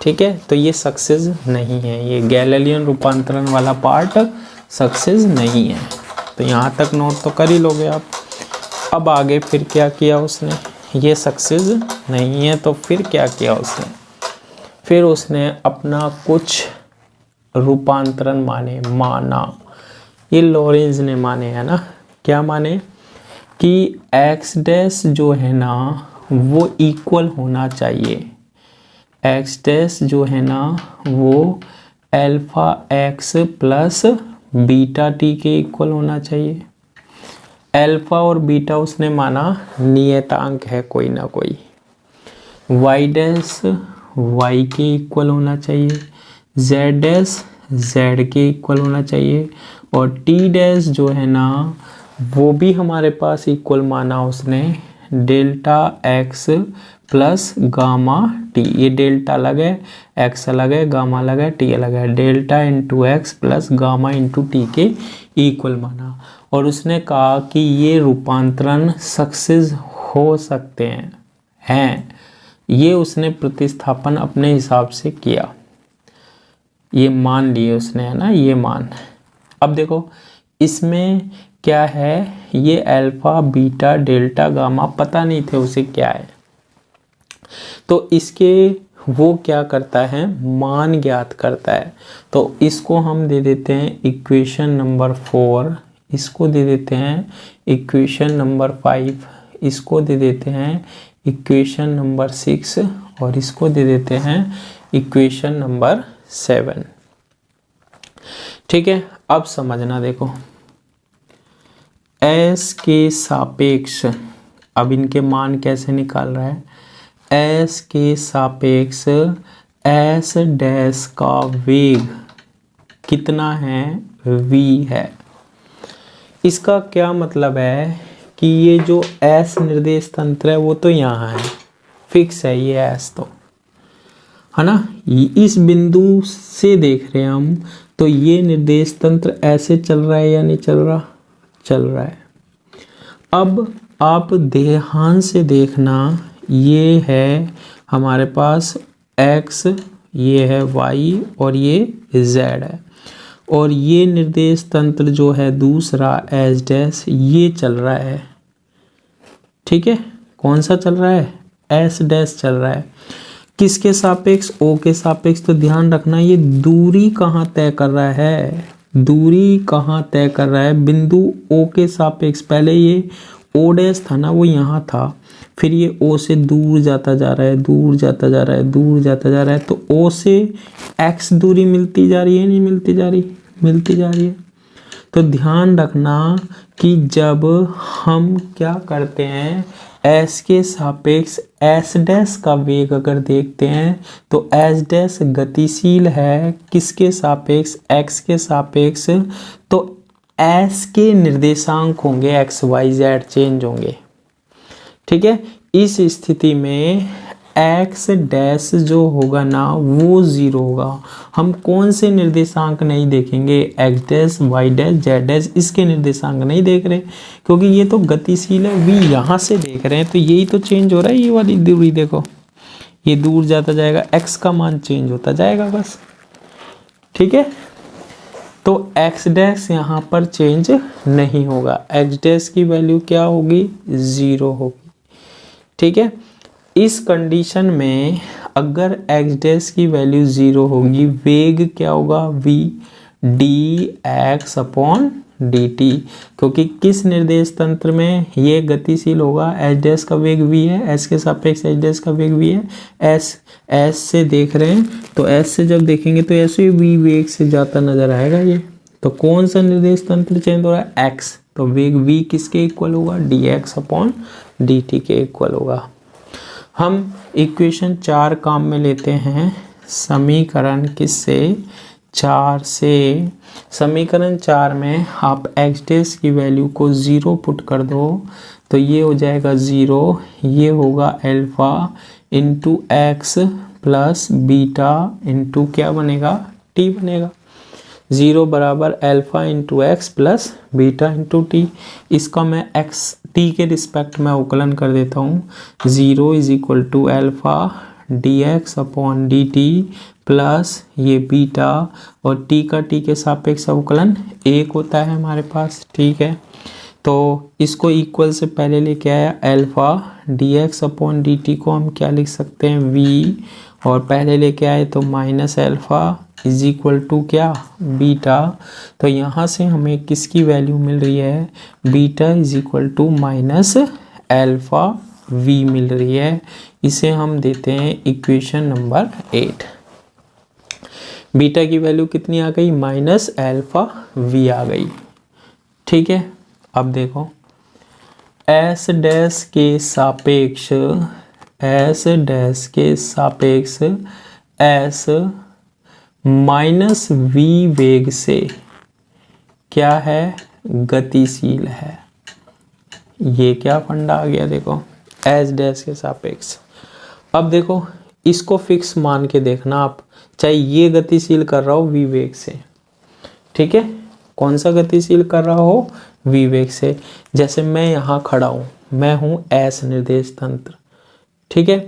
Speaker 1: ठीक है, तो ये सक्सेस नहीं है, ये गैलीलियन रूपांतरण वाला पार्ट सक्सेस नहीं है। तो यहाँ तक नोट तो कर ही लोगे आप। अब आगे फिर क्या किया उसने, ये सक्सेस नहीं है तो फिर क्या किया उसने, फिर उसने अपना कुछ रूपांतरण माना। ये लॉरेंज ने माने है ना, क्या माने कि x डैश जो है ना वो इक्वल होना चाहिए, x डैश जो है ना वो alpha x plus beta t के इक्वल होना चाहिए। अल्फा और बीटा उसने माना नियतांक है कोई ना कोई। y डैश y के इक्वल होना चाहिए, z डैश z के इक्वल होना चाहिए, और t डैश जो है ना वो भी हमारे पास इक्वल माना उसने delta x plus gamma t। ये डेल्टा अलग है, x अलग है, गामा अलग है, t अलग है, delta into x plus gamma into T के इक्वल माना। और उसने कहा कि ये रूपांतरण सक्सेस हो सकते हैं। ये उसने प्रतिस्थापन अपने हिसाब से किया, ये मान लिए उसने, है ना, ये मान। अब देखो इसमें क्या है, ये अल्फा बीटा डेल्टा गामा पता नहीं थे उसे क्या है, तो इसके वो क्या करता है, मान ज्ञात करता है। तो इसको हम दे देते हैं इक्वेशन नंबर 4, इसको दे देते हैं इक्वेशन नंबर 5, इसको दे देते हैं इक्वेशन नंबर 6 और इसको दे देते हैं इक्वेशन नंबर 7। ठीक है, अब समझना, देखो s के सापेक्ष, अब इनके मान कैसे निकाल रहा है, s के सापेक्ष s डैश का वेग कितना है, v है। इसका क्या मतलब है कि ये जो s निर्देश तंत्र है वो तो यहाँ है, फिक्स है ये s, तो है ना, इस बिंदु से देख रहे हैं हम, तो ये निर्देश तंत्र ऐसे चल रहा है या नहीं चल रहा, चल रहा है। अब आप ध्यान से देखना, ये है हमारे पास x, ये है y और ये z है, और ये निर्देश तंत्र जो है दूसरा एस डैश ये चल रहा है। ठीक है, कौन सा चल रहा है? एस डैश चल रहा है। किसके सापेक्ष? ओ के सापेक्ष। तो ध्यान रखना ये दूरी कहाँ तय कर रहा है, दूरी कहाँ तय कर रहा है? बिंदु ओ के सापेक्ष। पहले ये ओ डैश था ना, वो यहाँ था, फिर ये ओ से दूर जाता जा रहा है, दूर जाता जा रहा है, दूर जाता जा रहा है, तो ओ से एक्स दूरी मिलती जा रही है, नहीं मिलती जा रही? मिलती जा रही है। तो ध्यान रखना कि जब हम क्या करते हैं, एस के सापेक्ष एस डैश का वेग अगर देखते हैं तो एस डैश गतिशील है किसके सापेक्ष? एक्स के सापेक्ष। तो एस के निर्देशांक होंगे एक्स वाई जेड, चेंज होंगे। ठीक है, इस स्थिति में एक्स डैश जो होगा ना वो 0 होगा। हम कौन से निर्देशांक नहीं देखेंगे? X dash, y dash, z dash, इसके निर्देशांक नहीं देख रहे क्योंकि ये तो गतिशील है। वी यहाँ से देख रहे हैं तो यही तो चेंज हो रहा है, ये वाली दूरी देखो, ये दूर जाता जाएगा, एक्स का मान चेंज होता जाएगा बस। ठीक है, तो एक्स डैश यहाँ पर चेंज नहीं होगा, एक्स डैश की वैल्यू क्या होगी? 0 होगी। ठीक है, इस कंडीशन में अगर एक्स डैश की वैल्यू 0 होगी, वेग क्या होगा? v D x upon d T, क्योंकि किस निर्देश तंत्र में ये गतिशील होगा? एच डैश का वेग v है, एस के सापेक्ष एच डैश का वेग v है, एस से देख रहे हैं तो एस से जब देखेंगे तो ऐसे v वेग से जाता नजर आएगा ये। तो कौन सा निर्देश तंत्र चेंज हो रहा है? x, तो वेग v किसके इक्वल होगा? D x upon d T के इक्वल होगा। हम इक्वेशन 4 काम में लेते हैं, समीकरण किससे? 4 से। समीकरण 4 में आप एक्स डैश की वैल्यू को 0 पुट कर दो तो ये हो जाएगा 0, ये होगा alpha into x plus beta into क्या बनेगा? टी बनेगा। 0 बराबर alpha into x plus beta into T. इसका मैं एक्स टी के रिस्पेक्ट में अवकलन कर देता हूँ। 0 is equal to alpha d x upon d t plus ये बीटा, और टी का टी के सापेक्ष अवकलन 1 होता है हमारे पास। ठीक है, तो इसको इक्वल से पहले लेके आया, alpha d x upon d T को हम क्या लिख सकते हैं? v, और पहले लेके आए तो minus alpha is equal to क्या? बीटा। तो यहाँ से हमें किसकी वैल्यू मिल रही है? Beta is equal to minus alpha v मिल रही है। इसे हम देते हैं इक्वेशन नंबर 8। बीटा की वैल्यू कितनी आ गई? माइनस अल्फा v आ गई। ठीक है, अब देखो एस डैश के सापेक्ष, एस डैश के सापेक्ष एस माइनस वी वेग से क्या है? गतिशील है। ये क्या फंडा आ गया? देखो एस डैश के सापेक्ष। अब देखो इसको फिक्स मान के देखना आप, चाहे ये गतिशील कर रहा हो वी वेग से। ठीक है, कौन सा गतिशील कर रहा हो? वी वेग से। जैसे मैं यहाँ खड़ा हूँ, मैं हूँ एस निर्देश तंत्र। ठीक है,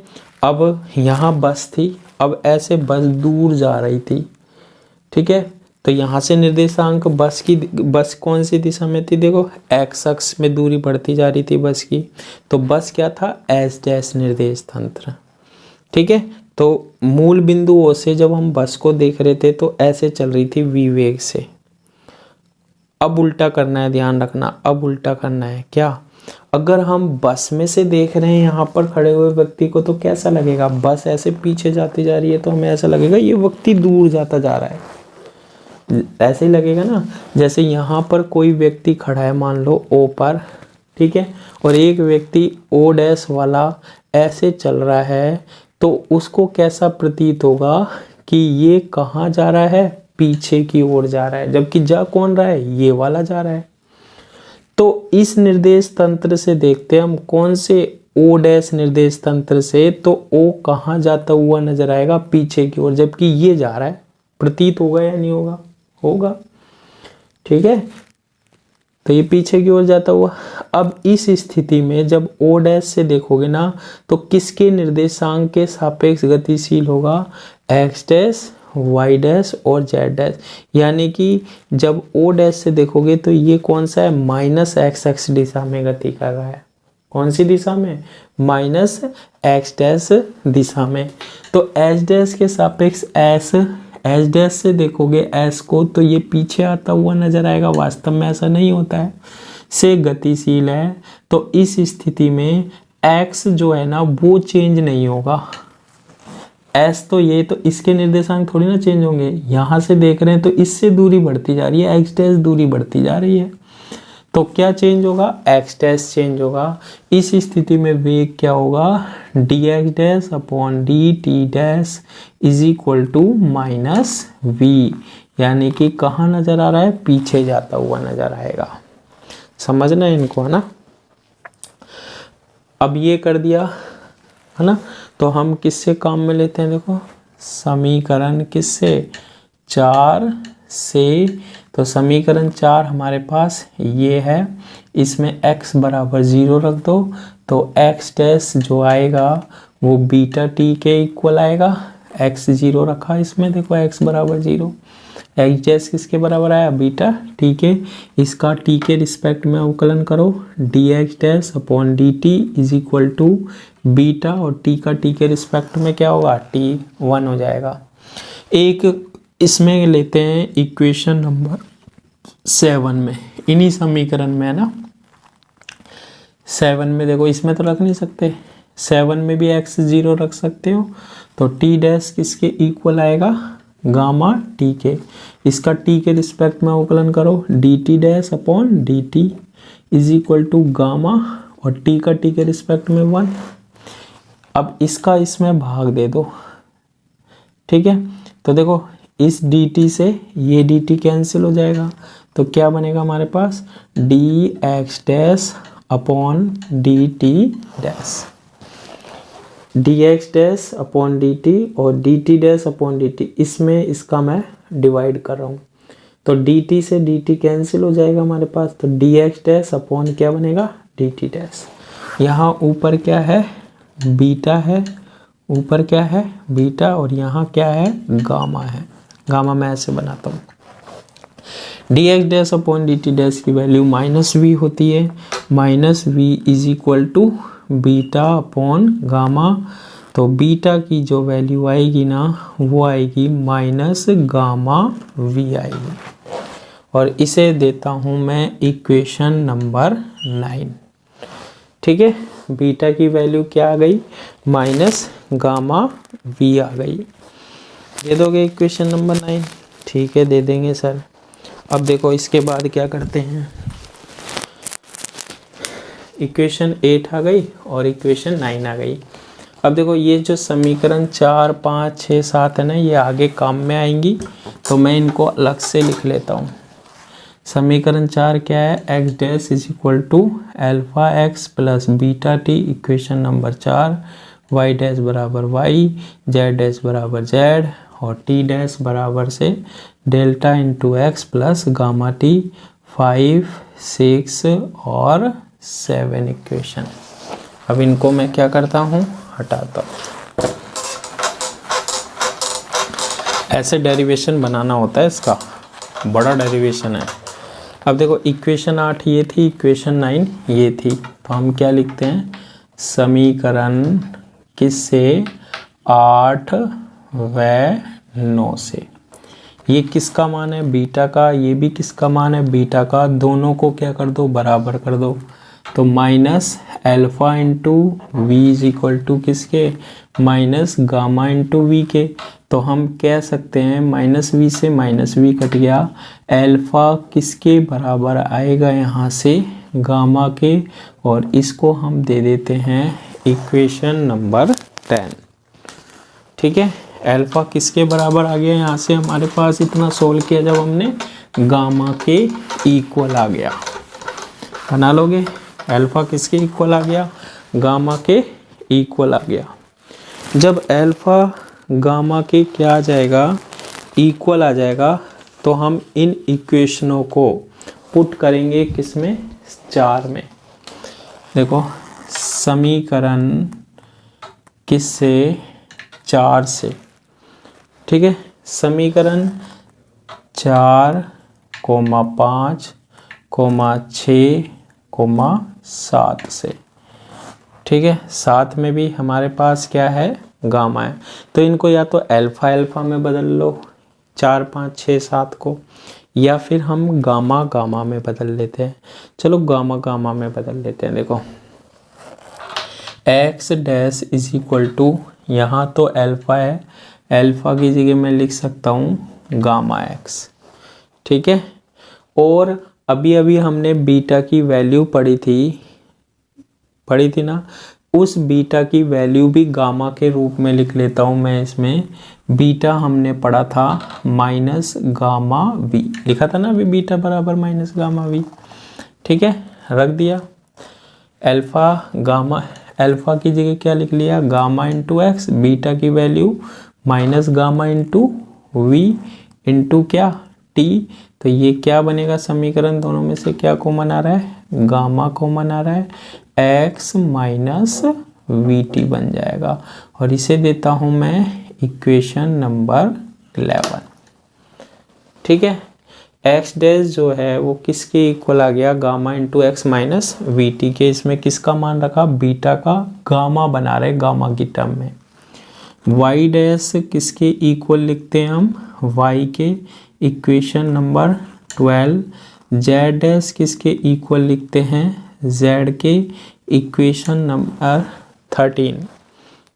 Speaker 1: अब यहाँ बस थी, अब ऐसे बस दूर जा रही थी। ठीक है, तो यहाँ से निर्देशांक बस कौन सी दिशा में थी? देखो एक्स अक्ष में दूरी बढ़ती जा रही थी बस की। तो बस क्या था? एस डैश निर्देश तंत्र। ठीक है, तो मूल बिंदु ओ से जब हम बस को देख रहे थे तो ऐसे चल रही थी वी वेग से। अब उल्टा करना है, ध्यान रखना, अब उल्टा करना है। क्या? अगर हम बस में से देख रहे हैं यहाँ पर खड़े हुए व्यक्ति को तो कैसा लगेगा? बस ऐसे पीछे जाती जा रही है तो हमें ऐसा लगेगा ये व्यक्ति दूर जाता जा रहा है, ऐसे ही लगेगा ना। जैसे यहाँ पर कोई व्यक्ति खड़ा है मान लो ओ पर, ठीक है, और एक व्यक्ति ओ डैश वाला ऐसे चल रहा है तो उसको कैसा प्रतीत होगा कि ये कहाँ जा रहा है? पीछे की ओर जा रहा है, जबकि जा कौन रहा है? ये वाला जा रहा है। तो इस निर्देश तंत्र से देखते हैं हम, कौन से? ओ डैश निर्देश तंत्र से, तो ओ कहाँ जाता हुआ नजर आएगा? पीछे की ओर, जबकि ये जा रहा है। प्रतीत होगा या नहीं होगा? होगा। ठीक है, तो ये पीछे की ओर जाता हुआ। अब इस स्थिति में जब ओ डैश से देखोगे ना तो किसके निर्देशांक के सापेक्ष गतिशील होगा, एक्स डैश, वाई डैश और जेड डैश। यानी कि जब ओ डैश से देखोगे तो ये कौन सा है, माइनस एक्स एक्स दिशा में गति कर रहा है। कौन सी दिशा में, माइनस एक्स डैश दिशा में। तो एच डैश के सापेक्ष एस, एच डैश से देखोगे एस को तो ये पीछे आता हुआ नजर आएगा, वास्तव में ऐसा नहीं होता है, से गतिशील है। तो इस स्थिति में एक्स जो है ना वो चेंज नहीं होगा, एस तो ये तो इसके निर्देशांक थोड़ी ना चेंज होंगे। यहाँ से देख रहे हैं तो इससे दूरी बढ़ती जा रही है, एक्स डैश दूरी बढ़ती जा रही है, तो क्या चेंज होगा, एक्स डैश चेंज होगा। इस स्थिति में वेग क्या होगा, d x dash upon d t dash is equal to minus v. यानी कि कहाँ नजर आ रहा है, पीछे जाता हुआ नजर आएगा। समझना है इनको, है ना। अब ये कर दिया है ना, तो हम किससे काम में लेते हैं, देखो समीकरण किससे, 4 से। तो समीकरण 4 हमारे पास ये है, इसमें x बराबर 0 रख दो तो x डैश जो आएगा वो बीटा टी के इक्वल आएगा। x 0 रखा इसमें, देखो x बराबर 0, x डैश किसके बराबर आया, बीटा टी के। इसका t के रिस्पेक्ट में अवकलन करो, d x dash upon d t is equal to beta, और t का t के रिस्पेक्ट में क्या होगा, t 1 हो जाएगा। एक इसमें लेते हैं इक्वेशन नंबर 7 में, इन्हीं समीकरण में है ना, 7 में देखो, इसमें तो रख नहीं सकते, 7 में भी x 0 रख सकते हो। तो t डैश किसके इक्वल आएगा, गामा t के। इसका t के रिस्पेक्ट में अवकलन करो, d t dash upon d t is equal to gamma, और t का t के रिस्पेक्ट में 1। अब इसका इसमें भाग दे दो, ठीक है। तो देखो इस dt से ये dt कैंसिल हो जाएगा, तो क्या बनेगा हमारे पास, d x dash upon d t dash, d x dash upon d t और d t dash upon d t, इसमें इसका मैं डिवाइड कर रहा हूँ। तो डी टी से डी टी कैंसिल हो जाएगा हमारे पास, तो डी एक्स डैश अपॉन क्या बनेगा, डी टी डैश। यहाँ ऊपर क्या है, बीटा है, ऊपर क्या है, बीटा, और यहाँ क्या है, गामा है। गामा मैं ऐसे बनाता हूँ, d x dash upon d t dash की वैल्यू माइनस वी होती है, minus v is equal to beta upon gamma. तो बीटा की जो वैल्यू आएगी ना वो आएगी माइनस गामा वी आएगी, और इसे देता हूँ मैं इक्वेशन नंबर 9, ठीक है। बीटा की वैल्यू क्या आ गई, माइनस गामा वी आ गई। दे दोगे इक्वेशन नंबर 9, ठीक है दे देंगे सर। अब देखो इसके बाद क्या करते हैं, इक्वेशन 8 आ गई और इक्वेशन 9 आ गई। अब देखो ये जो समीकरण 4, 5, 6, 7 है ना, ये आगे काम में आएंगी, तो मैं इनको अलग से लिख लेता हूँ। समीकरण 4 क्या है, x dash is equal to alpha x plus beta t, equation number 4, y dash बराबर वाई, जेड डैश बराबर जेड, और टी डैश बराबर से delta into x plus gamma t, 5, 6 और 7 इक्वेशन। अब इनको मैं क्या करता हूँ, हटाता हूँ। ऐसे डेरिवेशन बनाना होता है, इसका बड़ा डेरिवेशन है। अब देखो इक्वेशन 8 ये थी, इक्वेशन 9 ये थी, तो हम क्या लिखते हैं, समीकरण किससे, 8 व 9 से। ये किसका मान है, बीटा का, ये भी किसका मान है, बीटा का। दोनों को क्या कर दो, बराबर कर दो। तो minus alpha into v is equal to किसके, माइनस गामा इंटू वी के। तो हम कह सकते हैं माइनस वी से माइनस वी कट गया, अल्फा किसके बराबर आएगा यहाँ से, गामा के, और इसको हम दे देते हैं इक्वेशन नंबर 10, ठीक है। अल्फा किसके बराबर आ गया, यहाँ से हमारे पास इतना सोल्व किया जब हमने, गामा के इक्वल आ गया। बना लोगे, अल्फा किसके इक्वल आ गया, गामा के इक्वल आ गया। जब अल्फा गामा के क्या आ जाएगा, इक्वल आ जाएगा, तो हम इन इक्वेशनों को पुट करेंगे किस में, 4 में। देखो समीकरण किससे, 4 से, ठीक है। समीकरण 4, 5, 6, 7 से, ठीक है। 7 में भी हमारे पास क्या है, गामा है। तो इनको या तो अल्फा अल्फा में बदल लो 4, 5, 6, 7 को, या फिर हम गामा गामा में बदल लेते हैं। चलो गामा गामा में बदल लेते हैं। देखो x dash is equal to, यहाँ तो अल्फा है, अल्फा की जगह मैं लिख सकता हूँ गामा x, ठीक है। और अभी अभी हमने बीटा की वैल्यू पढ़ी थी ना, उस बीटा की वैल्यू भी गामा के रूप में लिख लेता हूँ मैं। इसमें बीटा हमने पढ़ा था माइनस गामा वी, लिखा था ना अभी, बीटा बराबर माइनस गामा वी, ठीक है। रख दिया अल्फा गामा, अल्फा की जगह क्या लिख लिया, गामा इंटू एक्स, बीटा की value minus gamma into v into क्या, टी। तो ये क्या बनेगा समीकरण, दोनों में से क्या कॉमन आ रहा है, गामा कॉमन आ रहा है, x माइनस वी टी बन जाएगा। और इसे देता हूं मैं इक्वेशन नंबर 11, ठीक है। x डैश जो है वो किसके इक्वल आ गया, gamma into x minus v T के। इसमें किसका मान रखा, बीटा का, गामा बना रहे गामा की टर्म में। y डैश किसके इक्वल लिखते हैं हम, y के, इक्वेशन नंबर 12। z डैश किसके इक्वल लिखते हैं, z के, इक्वेशन नंबर 13,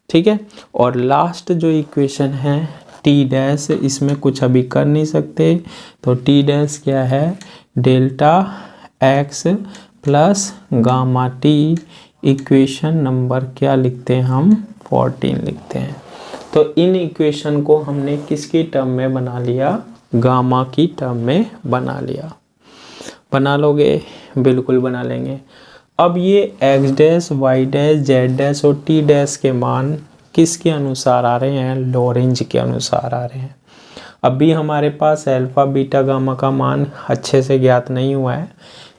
Speaker 1: ठीक है। और लास्ट जो इक्वेशन है t डैश, इसमें कुछ अभी कर नहीं सकते, तो t डैश क्या है, delta x plus gamma t, equation number क्या लिखते हैं हम, 14 लिखते हैं। तो इन इक्वेशन को हमने किसकी टर्म में बना लिया, गामा की टर्म में बना लिया। बना लोगे, बिल्कुल बना लेंगे। अब ये x dash, y dash, z dash और t डैश के मान किसके अनुसार आ रहे हैं, लॉरेंज के अनुसार आ रहे हैं। अभी हमारे पास अल्फा बीटा गामा का मान अच्छे से ज्ञात नहीं हुआ है,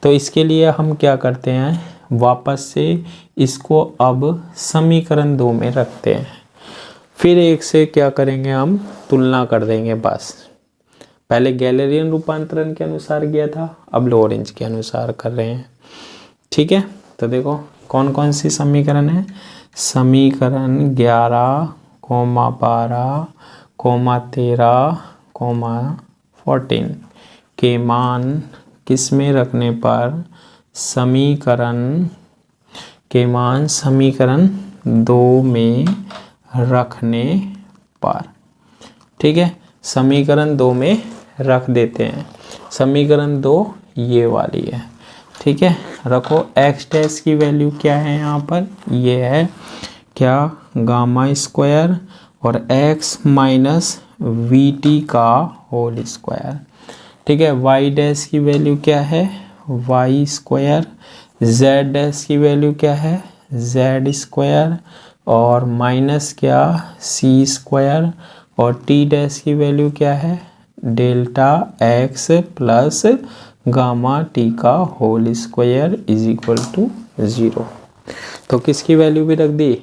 Speaker 1: तो इसके लिए हम क्या करते हैं, वापस से इसको अब समीकरण 2 में रखते हैं, फिर एक से क्या करेंगे, हम तुलना कर देंगे बस। पहले गैलेरियन रूपांतरण के अनुसार गया था, अब लॉरेंज के अनुसार कर रहे हैं, ठीक है। तो देखो कौन कौन सी समीकरण है, समीकरण 11, 12, 13, 14 के मान किस में रखने पर, समीकरण के मान समीकरण 2 में रखने पर, ठीक है। समीकरण 2 में रख देते हैं। समीकरण 2 ये वाली है, ठीक है। रखो x डैश की वैल्यू क्या है यहाँ पर, ये है क्या, गामा स्क्वायर और x माइनस वी टी का होल स्क्वायर, ठीक है। y डैश की वैल्यू क्या है, y स्क्वायर, z डैश की वैल्यू क्या है, z स्क्वायर, और माइनस क्या, c स्क्वायर, और t डैश की वैल्यू क्या है, delta x plus gamma t का whole square is equal to 0। तो किसकी वैल्यू भी रख दी,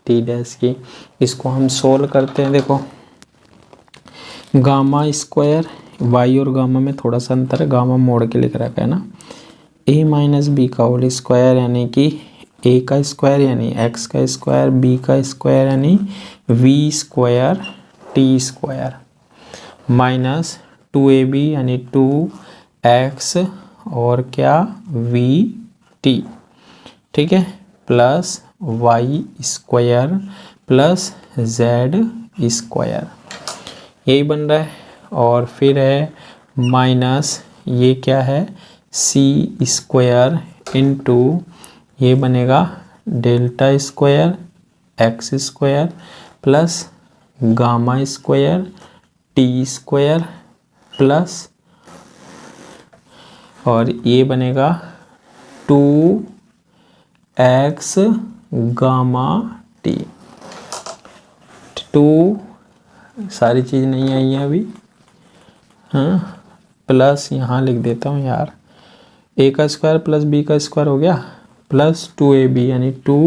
Speaker 1: t डैश की। इसको हम सोल्व करते हैं। देखो गामा स्क्वायर, y और गामा में थोड़ा सा अंतर है, गामा मोड़ के लिख रखा है ना, a माइनस बी का होल स्क्वायर यानी कि a का स्क्वायर यानी x का स्क्वायर, b का स्क्वायर यानी v square t square, minus 2ab यानी 2x और क्या v t, ठीक है, plus y square plus z square, यही बन रहा है। और फिर है माइनस ये क्या है, c स्क्वायर इंटू ये बनेगा delta square x square plus gamma square t square plus, और ये बनेगा 2x गामा टी। 2 सारी चीज़ नहीं आई है अभी, हाँ, प्लस यहाँ लिख देता हूँ यार, ए का स्क्वायर प्लस बी का स्क्वायर हो गया प्लस 2ab यानी 2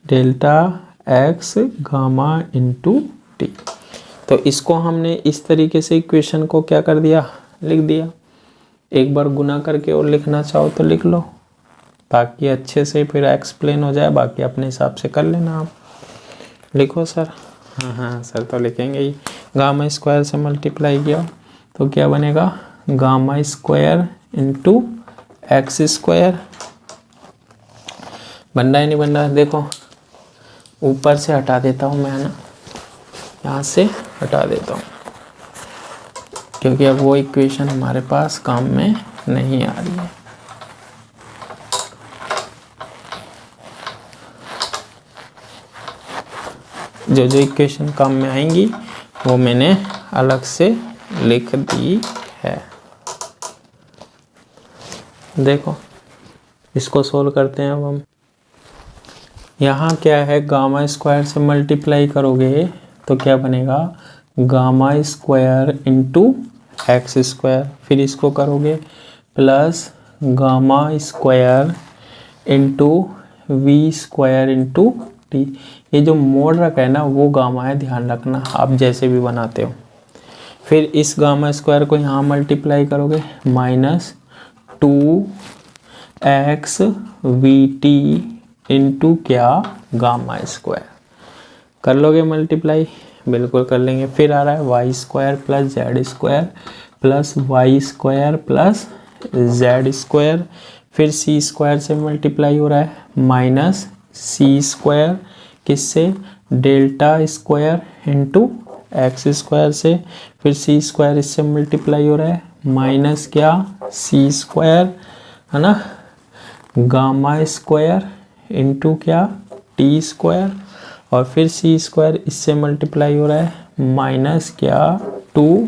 Speaker 1: delta x gamma into T. तो इसको हमने इस तरीके से इक्वेशन को क्या कर दिया, लिख दिया। एक बार गुना करके और लिखना चाहो तो लिख लो, ताकि अच्छे से फिर एक्सप्लेन हो जाए। बाकी अपने हिसाब से कर लेना आप। लिखो सर। हाँ सर तो लिखेंगे ही। गामा स्क्वायर से मल्टीप्लाई किया तो क्या बनेगा, gamma square into x square. बन रहा है नहीं बन रहा है, देखो ऊपर से हटा देता हूँ मैं, है ना, यहाँ से हटा देता हूँ, क्योंकि अब वो इक्वेशन हमारे पास काम में नहीं आ रही है। जो जो इक्वेशन काम में आएंगी वो मैंने अलग से लिख दी है। देखो इसको सोल्व करते हैं अब हम। यहाँ क्या है, गामा स्क्वायर से मल्टीप्लाई करोगे तो क्या बनेगा, gamma square into x square. फिर इसको करोगे plus gamma square into v square into t. ये जो मोड़ रखा है ना वो गामा है, ध्यान रखना आप जैसे भी बनाते हो। फिर इस गामा स्क्वायर को यहाँ मल्टीप्लाई करोगे माइनस 2x vt इंटू क्या, गामा स्क्वायर। कर लोगे मल्टीप्लाई, बिल्कुल कर लेंगे। फिर आ रहा है y square plus z square plus y square plus z square. फिर सी स्क्वायर से मल्टीप्लाई हो रहा है माइनस सी स्क्वायर, किससे, delta square into x square से। फिर सी स्क्वायर इससे मल्टीप्लाई हो रहा है माइनस क्या, सी स्क्वायर, है ना, गामा स्क्वायर इंटू क्या, टी स्क्वायर। और फिर सी स्क्वायर इससे मल्टीप्लाई हो रहा है माइनस क्या 2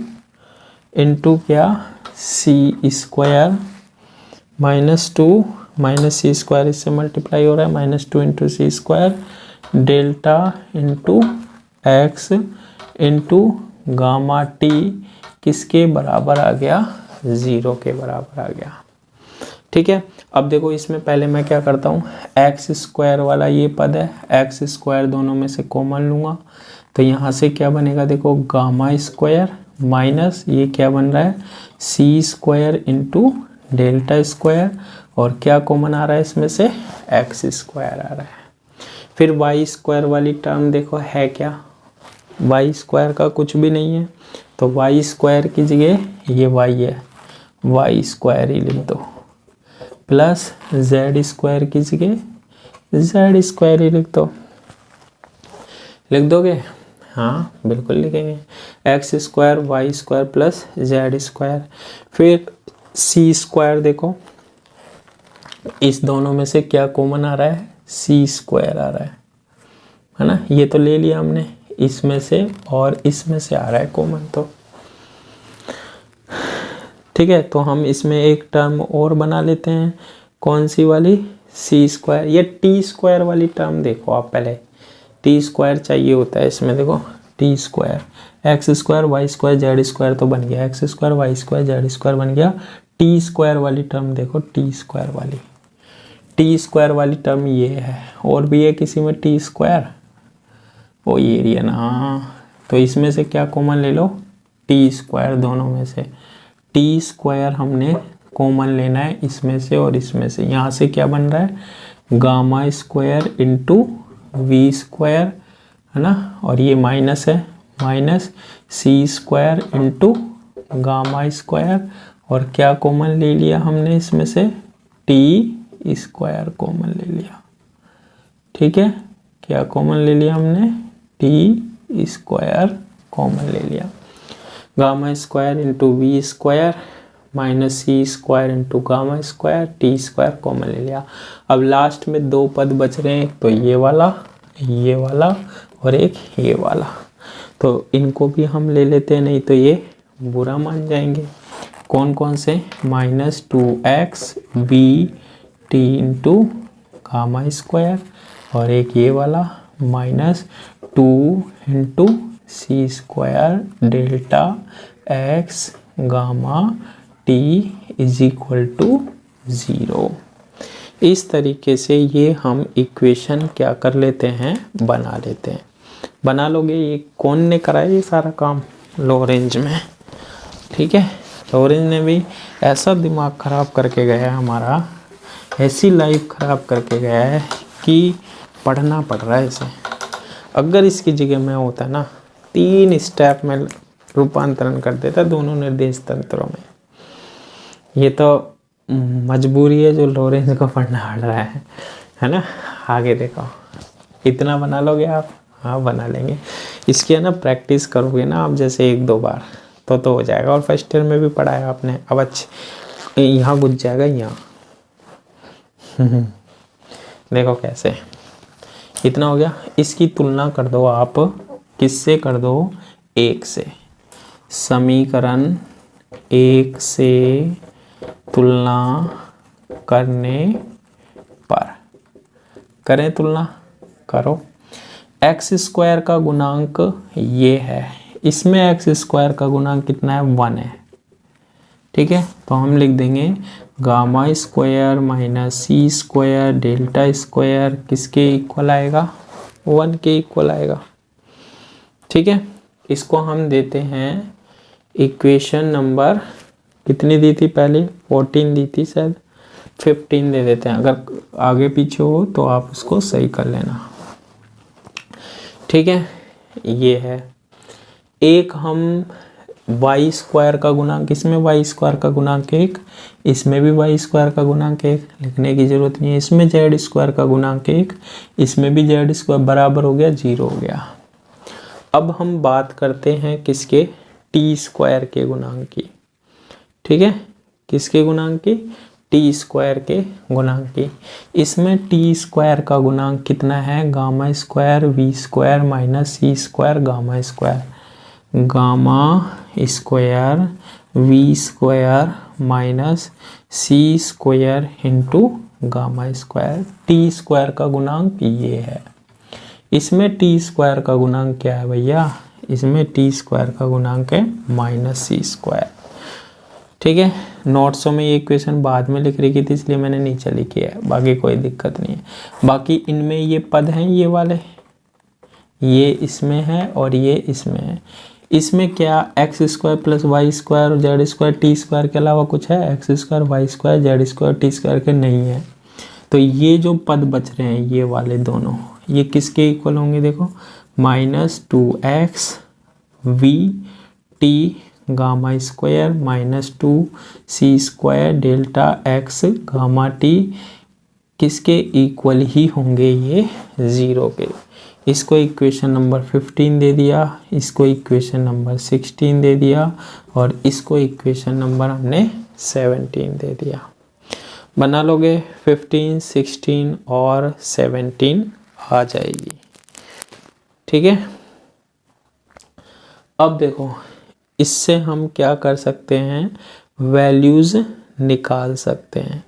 Speaker 1: इंटू क्या, c square minus 2 minus c square इससे मल्टीप्लाई हो रहा है minus 2 into c square delta into x into gamma t, किसके बराबर आ गया, 0 के बराबर आ गया। ठीक है। अब देखो इसमें पहले मैं क्या करता हूँ, एक्स स्क्वायर वाला ये पद है, एक्स स्क्वायर दोनों में से कॉमन लूँगा तो यहाँ से क्या बनेगा, देखो गामा स्क्वायर माइनस ये क्या बन रहा है, सी स्क्वायर इंटू डेल्टा स्क्वायर। और क्या कॉमन आ रहा है इसमें से, एक्स स्क्वायर आ रहा है। फिर वाई स्क्वायर वाली टर्म देखो है क्या, वाई स्क्वायर का कुछ भी नहीं है तो वाई स्क्वायर की जगह ये वाई है, वाई स्क्वायर ही लिख दो, प्लस जेड स्क्वायर की जगह जेड स्क्वायर ही लिख दो। लिख दोगे, हाँ बिल्कुल लिखेंगे, x square y square plus z square. फिर सी स्क्वायर देखो इस दोनों में से क्या कॉमन आ रहा है, सी स्क्वायर आ रहा है ना, ये तो ले लिया हमने, इसमें से और इसमें से आ रहा है कॉमन। तो ठीक है, तो हम इसमें एक टर्म और बना लेते हैं, कौन सी वाली, सी स्क्वायर। ये टी स्क्वायर वाली टर्म देखो आप, पहले टी स्क्वायर चाहिए होता है इसमें, देखो t square, x square y square z square तो बन गया, x square y square z square बन गया। टी स्क्वायर वाली टर्म देखो, टी स्क्वायर वाली, टी स्क्वायर वाली टर्म ये है। और भी है किसी में टी स्क्वायर, वो ये रही है ना, तो इसमें से क्या कॉमन ले लो, टी स्क्वायर, दोनों में से टी स्क्वायर हमने कॉमन लेना है इसमें से और इसमें से। यहाँ से क्या बन रहा है, gamma square into v square, है ना, और ये माइनस है, minus c square into gamma square. और क्या कॉमन ले लिया हमने इसमें से, टी स्क्वायर कॉमन ले लिया। ठीक है, क्या कॉमन ले लिया हमने, टी स्क्वायर कॉमन ले लिया। Gamma square into v square minus c square into gamma square, t square common ले लिया। अब लास्ट में दो पद बच रहे हैं, एक तो ये वाला और एक ये वाला, तो इनको भी हम ले लेते हैं, नहीं तो ये बुरा मान जाएंगे। कौन कौन से, minus 2x v t into gamma square, और एक ये वाला minus 2 into c square delta x gamma t is equal to 0। इस तरीके से ये हम इक्वेशन क्या कर लेते हैं, बना लेते हैं। बना लोगे। ये कौन ने कराया ये सारा काम? लॉरेंज में। ठीक है, लॉरेंज ने भी ऐसा दिमाग ख़राब करके गया है हमारा, ऐसी लाइफ ख़राब करके गया है कि पढ़ना पड़ रहा है इसे। अगर इसकी जगह में होता ना 3 स्टेप में रूपांतरण कर देता दोनों निर्देश तंत्रों में। ये तो मजबूरी है जो लॉरेंज को पढ़ना पड़ रहा है ना। आगे देखो, इतना बना लोगे आप? हाँ बना लेंगे। इसकी है ना प्रैक्टिस करोगे ना आप, जैसे 1-2 बार तो हो जाएगा। और फर्स्ट ईयर में भी पढ़ाया आपने। अब अच्छे यहाँ घुस जाएगा यहाँ। देखो कैसे, इतना हो गया। इसकी तुलना कर दो आप, किससे कर दो? 1 से। समीकरण 1 से तुलना करने पर, करें तुलना, करो। x² का गुणांक ये है, इसमें x² का गुणांक कितना है? 1 है। ठीक है, तो हम लिख देंगे γ² माइनस c² डेल्टा स्क्वायर किसके इक्वल आएगा? 1 के इक्वल आएगा। ठीक है, इसको हम देते हैं इक्वेशन नंबर, कितनी दी थी पहले? 14 दी थी शायद, 15 दे देते हैं। अगर आगे पीछे हो तो आप उसको सही कर लेना। ठीक है, ये है। एक हम y² का गुणांक, इसमें y² का गुणांक 1, इसमें भी y² का गुणांक 1, लिखने की जरूरत नहीं है। इसमें z² का गुणांक 1, इसमें भी z² बराबर हो गया 0 हो गया। अब हम बात करते हैं किसके? t² के गुणांक की। ठीक है, किसके गुणांक की? t² के गुणांक की। इसमें t² का गुणांक कितना है? γ² v² minus c² γ²। γ² v² minus c² into γ²। t² का गुणांक ये है। इसमें t² का गुणांक क्या है भैया? इसमें t² का गुणांक है माइनस c²। ठीक है, नोट्सों में ये इक्वेशन बाद में लिख रही थी इसलिए मैंने नीचे लिखी है, बाकी कोई दिक्कत नहीं है। बाकी इनमें ये पद हैं, ये वाले, ये इसमें है और ये इसमें है। इसमें क्या x² प्लस y² और z² t² के अलावा कुछ है? x² y² z² t² के नहीं है। तो ये जो पद बच रहे हैं ये वाले दोनों, ये किसके इक्वल होंगे? देखो, -2x v t γ² minus 2c² delta x gamma t किसके इक्वल ही होंगे? ये 0 के। इसको इक्वेशन नंबर 15 दे दिया, इसको इक्वेशन नंबर 16 दे दिया और इसको इक्वेशन नंबर हमने 17 दे दिया। बना लोगे? 15, 16 और 17 आ जाएगी। ठीक है, अब देखो इससे हम क्या कर सकते हैं? वैल्यूज़ निकाल सकते हैं।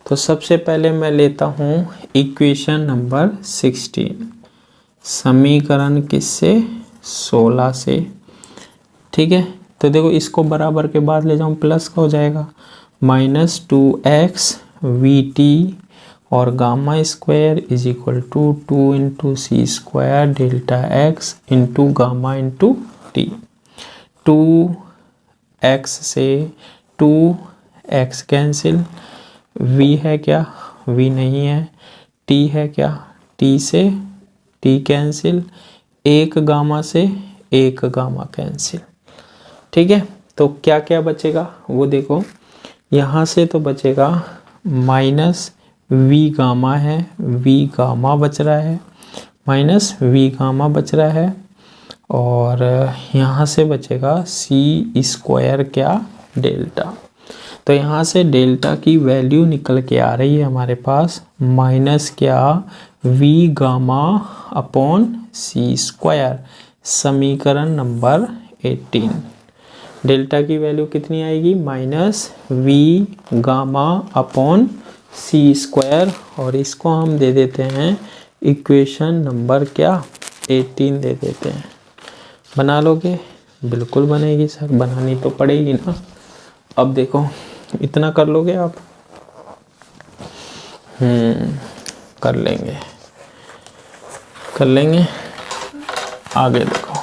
Speaker 1: तो सबसे पहले मैं लेता हूँ इक्वेशन नंबर 16, समीकरण किससे? 16 से। ठीक है, तो देखो इसको बराबर के बाद ले जाऊँ प्लस का हो जाएगा, -2x vt और γ² is equal to 2 into c² delta x into gamma into t. 2x से 2x कैंसिल, v है क्या? v नहीं है। t है क्या? t से t कैंसिल, एक गामा से एक गामा कैंसिल। ठीक है, तो क्या क्या बचेगा वो देखो, यहाँ से तो बचेगा माइनस v गामा है, v गामा बच रहा है, माइनस v गामा बच रहा है और यहाँ से बचेगा c² क्या? डेल्टा। तो यहाँ से डेल्टा की वैल्यू निकल के आ रही है हमारे पास माइनस क्या? v gamma upon c²। समीकरण नंबर 18। डेल्टा की वैल्यू कितनी आएगी? Minus v gamma upon c² और इसको हम दे देते हैं इक्वेशन नंबर क्या? 18 दे देते हैं। बना लोगे? बिल्कुल बनेगी सर, बनानी तो पड़ेगी ना। अब देखो इतना कर लोगे आप? कर लेंगे। आगे देखो,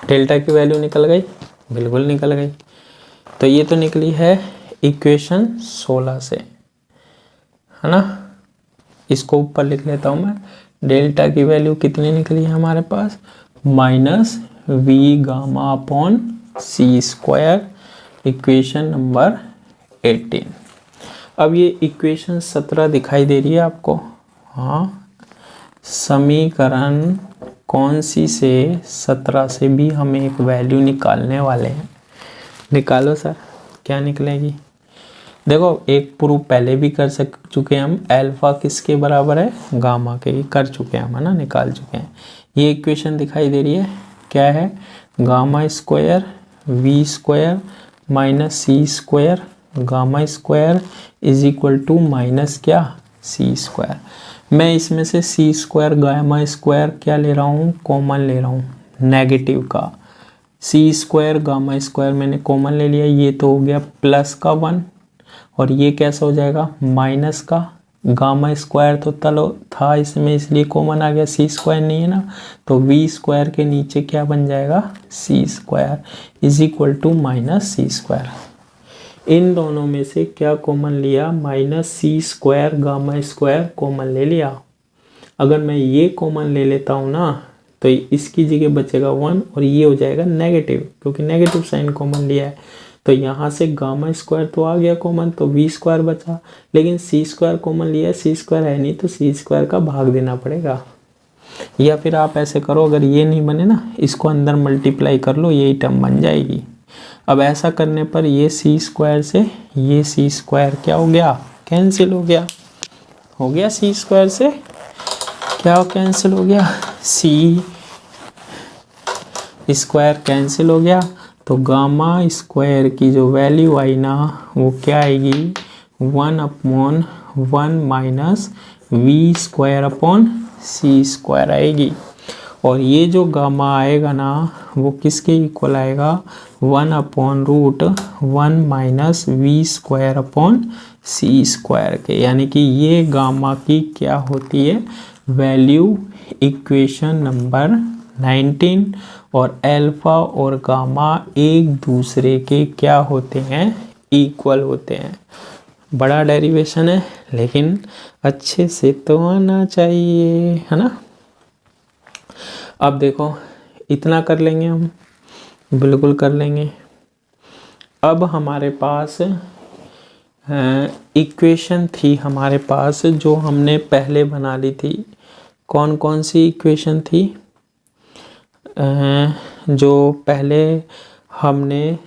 Speaker 1: डेल्टा की वैल्यू निकल गई, बिल्कुल निकल गई। तो ये तो निकली है इक्वेशन 16 से, है ना। इसको ऊपर लिख लेता हूँ मैं। डेल्टा की वैल्यू कितनी निकली है हमारे पास, minus v gamma upon c square, equation number 18। अब ये इक्वेशन 17 दिखाई दे रही है आपको। हाँ, समीकरण कौन सी से, 17 से भी हम एक वैल्यू निकालने वाले हैं। निकालो सर, क्या निकलेगी। देखो, एक प्रूफ पहले भी कर चुके हैं हम, अल्फा किसके बराबर है, गामा के, कर चुके हैं हम, है ना, निकाल चुके हैं। ये इक्वेशन दिखाई दे रही है, क्या है, gamma square v square minus c square gamma square is equal to minus क्या, सी स्क्वायर। मैं इसमें से सी स्क्वायर गामा स्क्वायर क्या ले रहा हूँ, कॉमन ले रहा हूँ, नेगेटिव का। सी स्क्वायर गामा स्क्वायर मैंने कॉमन ले लिया, ये तो हो गया प्लस का 1, और ये कैसा हो जाएगा, माइनस का। गामा स्क्वायर तो तलो था इसमें, इसलिए कॉमन आ गया, सी स्क्वायर नहीं है ना, तो वी स्क्वायर के नीचे क्या बन जाएगा, c square is equal to minus c square. इन दोनों में से क्या कॉमन लिया, minus c square gamma square common ले लिया। अगर मैं ये कॉमन ले लेता हूँ ना, तो इसकी जगह बचेगा 1, और ये हो जाएगा नेगेटिव, क्योंकि नेगेटिव साइन कॉमन लिया है। तो यहाँ से गामा स्क्वायर तो आ गया कॉमन, तो वी स्क्वायर बचा, लेकिन सी स्क्वायर कॉमन लिया है, सी स्क्वायर है नहीं, तो सी स्क्वायर का भाग देना पड़ेगा। या फिर आप ऐसे करो, अगर ये नहीं बने ना, इसको अंदर मल्टीप्लाई कर लो, यही टर्म बन जाएगी। अब ऐसा करने पर ये सी स्क्वायर से ये सी स्क्वायर क्या हो गया, कैंसिल हो गया सी स्क्वायर से क्या कैंसिल हो गया, सी स्क्वायर कैंसिल हो गया। तो गामा स्क्वायर की जो वैल्यू आई ना, वो क्या आएगी, 1/1 minus v square upon c square आएगी। और ये जो गामा आएगा ना, वो किसके इक्वल आएगा, 1/√1 minus v square upon c square के। यानी कि ये गामा की क्या होती है वैल्यू, इक्वेशन नंबर 19। और अल्फा और गामा एक दूसरे के क्या होते हैं, इक्वल होते हैं। बड़ा डेरिवेशन है, लेकिन अच्छे से तो आना चाहिए, है ना। अब देखो, इतना कर लेंगे हम, बिल्कुल कर लेंगे। अब हमारे पास इक्वेशन थी हमारे पास, जो हमने पहले बना ली थी। कौन कौन सी इक्वेशन थी, जो पहले हमने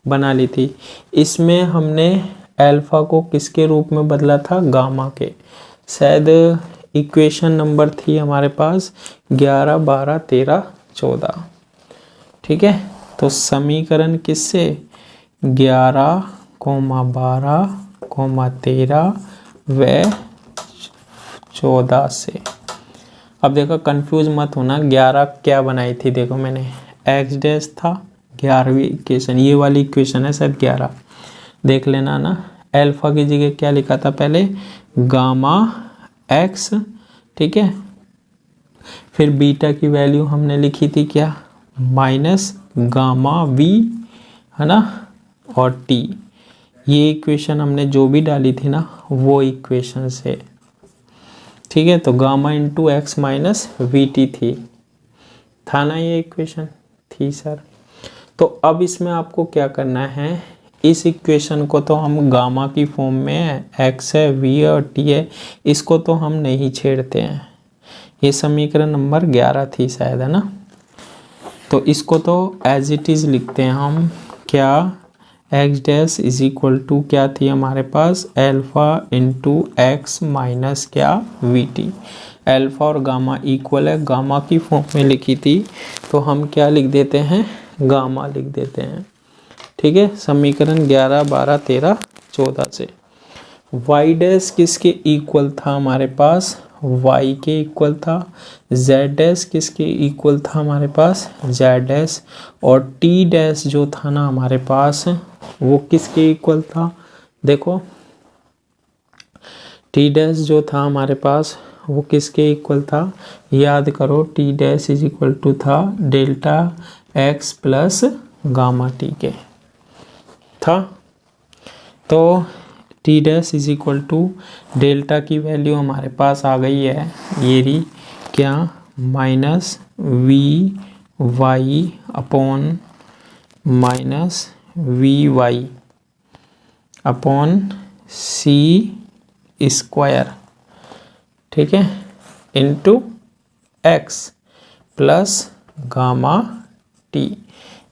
Speaker 1: बना ली थी। इसमें हमने अल्फा को किसके रूप में बदला था, गामा के। शायद इक्वेशन नंबर थी हमारे पास 11, 12, 13, 14। ठीक है, तो समीकरण किससे, 11, 12, 13 व 14 से। अब देखो, कंफ्यूज मत होना, 11 क्या बनाई थी, देखो मैंने एक्स डैश था, 11वीं इक्वेशन, ये वाली इक्वेशन है सर 11, देख लेना ना। अल्फा की जगह क्या लिखा था पहले, गामा एक्स, ठीक है। फिर बीटा की वैल्यू हमने लिखी थी क्या, माइनस गामा वी, है ना, और टी। ये इक्वेशन हमने जो भी डाली थी ना, वो इक्वेशन से, ठीक है। तो gamma into x minus v T था ना, ये इक्वेशन थी सर। तो अब इसमें आपको क्या करना है, इस इक्वेशन को तो हम गामा की फॉर्म में, एक्स है, वी है और टी है, इसको तो हम नहीं छेड़ते हैं। ये समीकरण नंबर 11 थी शायद, है ना। तो इसको तो एज इट इज़ लिखते हैं हम, क्या, x dash is equal to क्या थी हमारे पास, अल्फा इंटू एक्स माइनस क्या, वी टी। अल्फा और गामा इक्वल है, गामा की फॉर्म में लिखी थी, तो हम क्या लिख देते हैं, गामा लिख देते हैं। ठीक है, समीकरण 11, 12, 13, 14 से। वाई डैश किसके इक्वल था हमारे पास, y के इक्वल था, z डैश किसके इक्वल था हमारे पास, z डैश, और t डैश जो था ना हमारे पास वो किसके इक्वल था, देखो t डैश जो था हमारे पास वो किसके इक्वल था, याद करो t dash is equal to था delta x plus gamma t के था। तो t dash is equal to delta की वैल्यू हमारे पास आ गई है, ये रही क्या, minus v y upon minus v y upon c square, ठीक है, into x plus gamma t.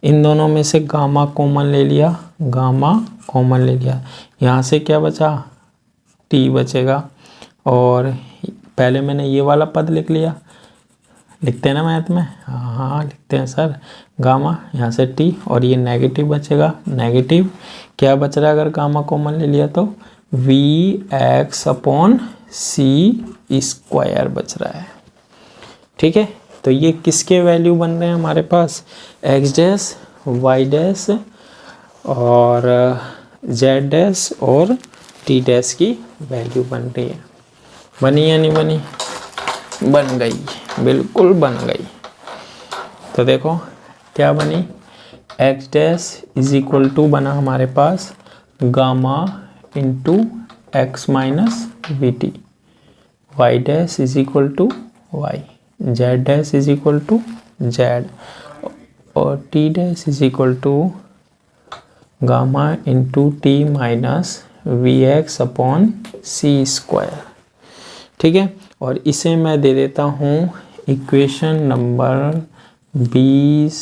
Speaker 1: इन दोनों में से गामा कॉमन ले लिया, गामा कॉमन ले लिया, यहाँ से क्या बचा, टी बचेगा, और पहले मैंने ये वाला पद लिख लिया, लिखते हैं ना मैथ में, हाँ लिखते हैं सर, गामा यहाँ से टी, और ये नेगेटिव बचेगा, नेगेटिव क्या बच रहा है अगर गामा कॉमन ले लिया तो v x upon c square बच रहा है, ठीक है। तो ये किसके वैल्यू बन रहे हैं हमारे पास, एक्स डैश, वाई डैश और जेड डैश और टी डैश की वैल्यू बन रही है। बनी या नहीं बनी, बन गई, बिल्कुल बन गई। तो देखो क्या बनी, x dash is equal to बना हमारे पास gamma into x minus v t, y dash is equal to y, z dash is equal to z, और t dash is equal to gamma into t minus v x upon c square, ठीक है। और इसे मैं दे देता हूँ equation number 20,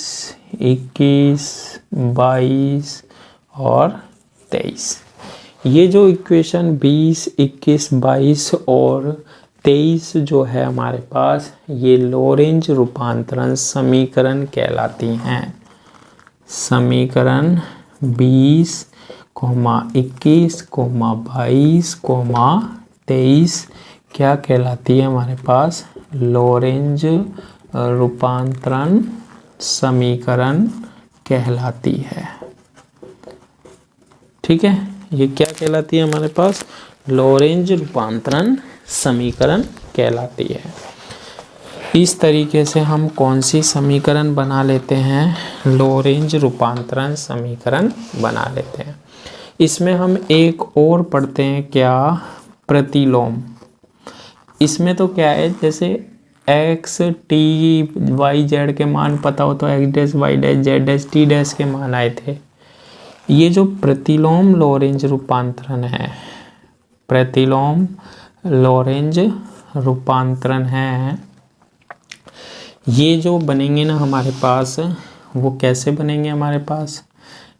Speaker 1: 21, 22 और 23। ये जो इक्वेशन 20, 21, 22 और 23 जो है हमारे पास, ये लोरेंज रूपांतरण समीकरण कहलाती हैं। समीकरण 20, 21, 22, 23 क्या कहलाती है हमारे पास, लोरेंज रूपांतरण समीकरण कहलाती है, ठीक है। ये क्या कहलाती है हमारे पास, लोरेंज रूपांतरण समीकरण कहलाती है। इस तरीके से हम कौन सी समीकरण बना लेते हैं, लोरेंज रूपांतरण समीकरण बना लेते हैं। इसमें हम एक और पढ़ते हैं क्या, प्रतिलोम। इसमें तो क्या है, जैसे एक्स टी वाई जेड के मान पता हो तो x dash y dash z dash t dash के मान आए थे। ये जो प्रतिलोम लोरेंज रूपांतरण है, प्रतिलोम लोरेंज रूपांतरण है, ये जो बनेंगे ना हमारे पास, वो कैसे बनेंगे हमारे पास,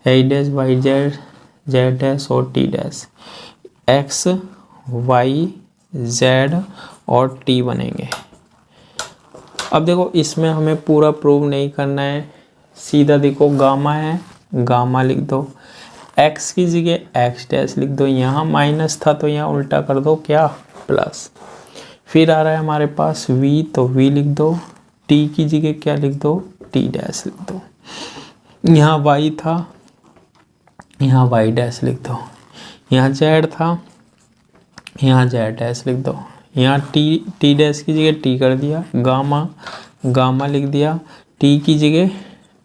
Speaker 1: x dash y z z dash और t dash, x y z और टी बनेंगे। अब देखो इसमें हमें पूरा प्रूव नहीं करना है, सीधा देखो गामा है, गामा लिख दो, एक्स की जगह एक्स डैश लिख दो, यहाँ माइनस था तो यहाँ उल्टा कर दो क्या, प्लस। फिर आ रहा है हमारे पास v, तो v लिख दो, t की जगह क्या लिख दो, t डैश लिख दो। यहाँ y था, यहाँ y डैश लिख दो, यहाँ z था, यहाँ z डैश लिख दो, यहाँ t डैश की जगह t कर दिया, गामा गामा लिख दिया, t की जगह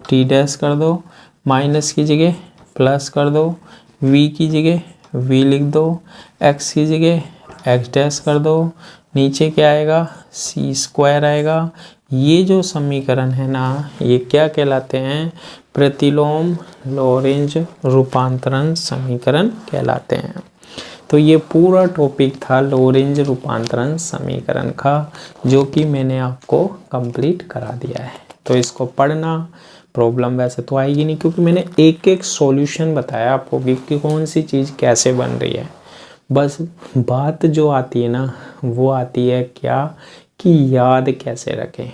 Speaker 1: t डैश कर दो, माइनस की जगह प्लस कर दो, v की जगह v लिख दो, x की जगह x डैश कर दो, नीचे क्या आएगा, c स्क्वायर आएगा। ये जो समीकरण है ना, ये क्या कहलाते हैं, प्रतिलोम लोरेंज रूपांतरण समीकरण कहलाते हैं। तो ये पूरा टॉपिक था लोरेंज रूपांतरण समीकरण का, जो कि मैंने आपको कंप्लीट करा दिया है। तो इसको पढ़ना, प्रॉब्लम वैसे तो आएगी नहीं क्योंकि मैंने एक एक सॉल्यूशन बताया आपको कि कौन सी चीज़ कैसे बन रही है। बस बात जो आती है ना, वो आती है क्या, कि याद कैसे रखें।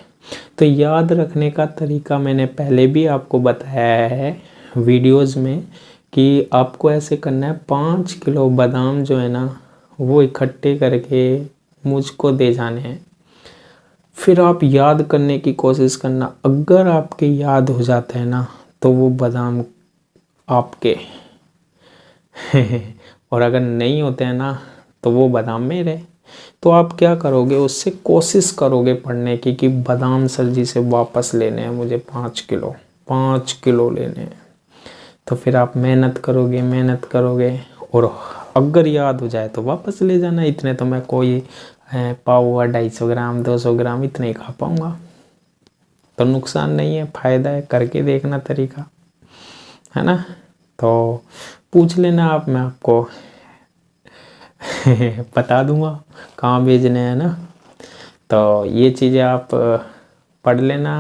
Speaker 1: तो याद रखने का तरीका मैंने पहले भी आपको बताया है वीडियोस में, कि आपको ऐसे करना है, 5 किलो बादाम जो है ना वो इकट्ठे करके मुझको दे जाने हैं। फिर आप याद करने की कोशिश करना, अगर आपके याद हो जाते हैं ना तो वो बादाम आपके और अगर नहीं होते हैं ना तो वो बादाम मेरे। तो आप क्या करोगे, उससे कोशिश करोगे पढ़ने की कि बादाम सर जी से वापस लेने हैं मुझे 5 किलो लेने हैं। तो फिर आप मेहनत करोगे और अगर याद हो जाए तो वापस ले जाना। इतने तो मैं कोई पाव हुआ 250 ग्राम 200 ग्राम इतने ही खा पाऊँगा, तो नुकसान नहीं है, फ़ायदा है। करके देखना तरीका, है ना। तो पूछ लेना आप, मैं आपको बता दूंगा कहाँ भेजने हैं ना। तो ये चीज़ें आप पढ़ लेना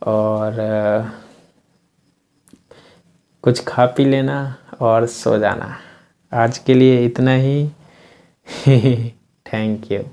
Speaker 1: और कुछ खा पी लेना और सो जाना। आज के लिए इतना ही। Thank you.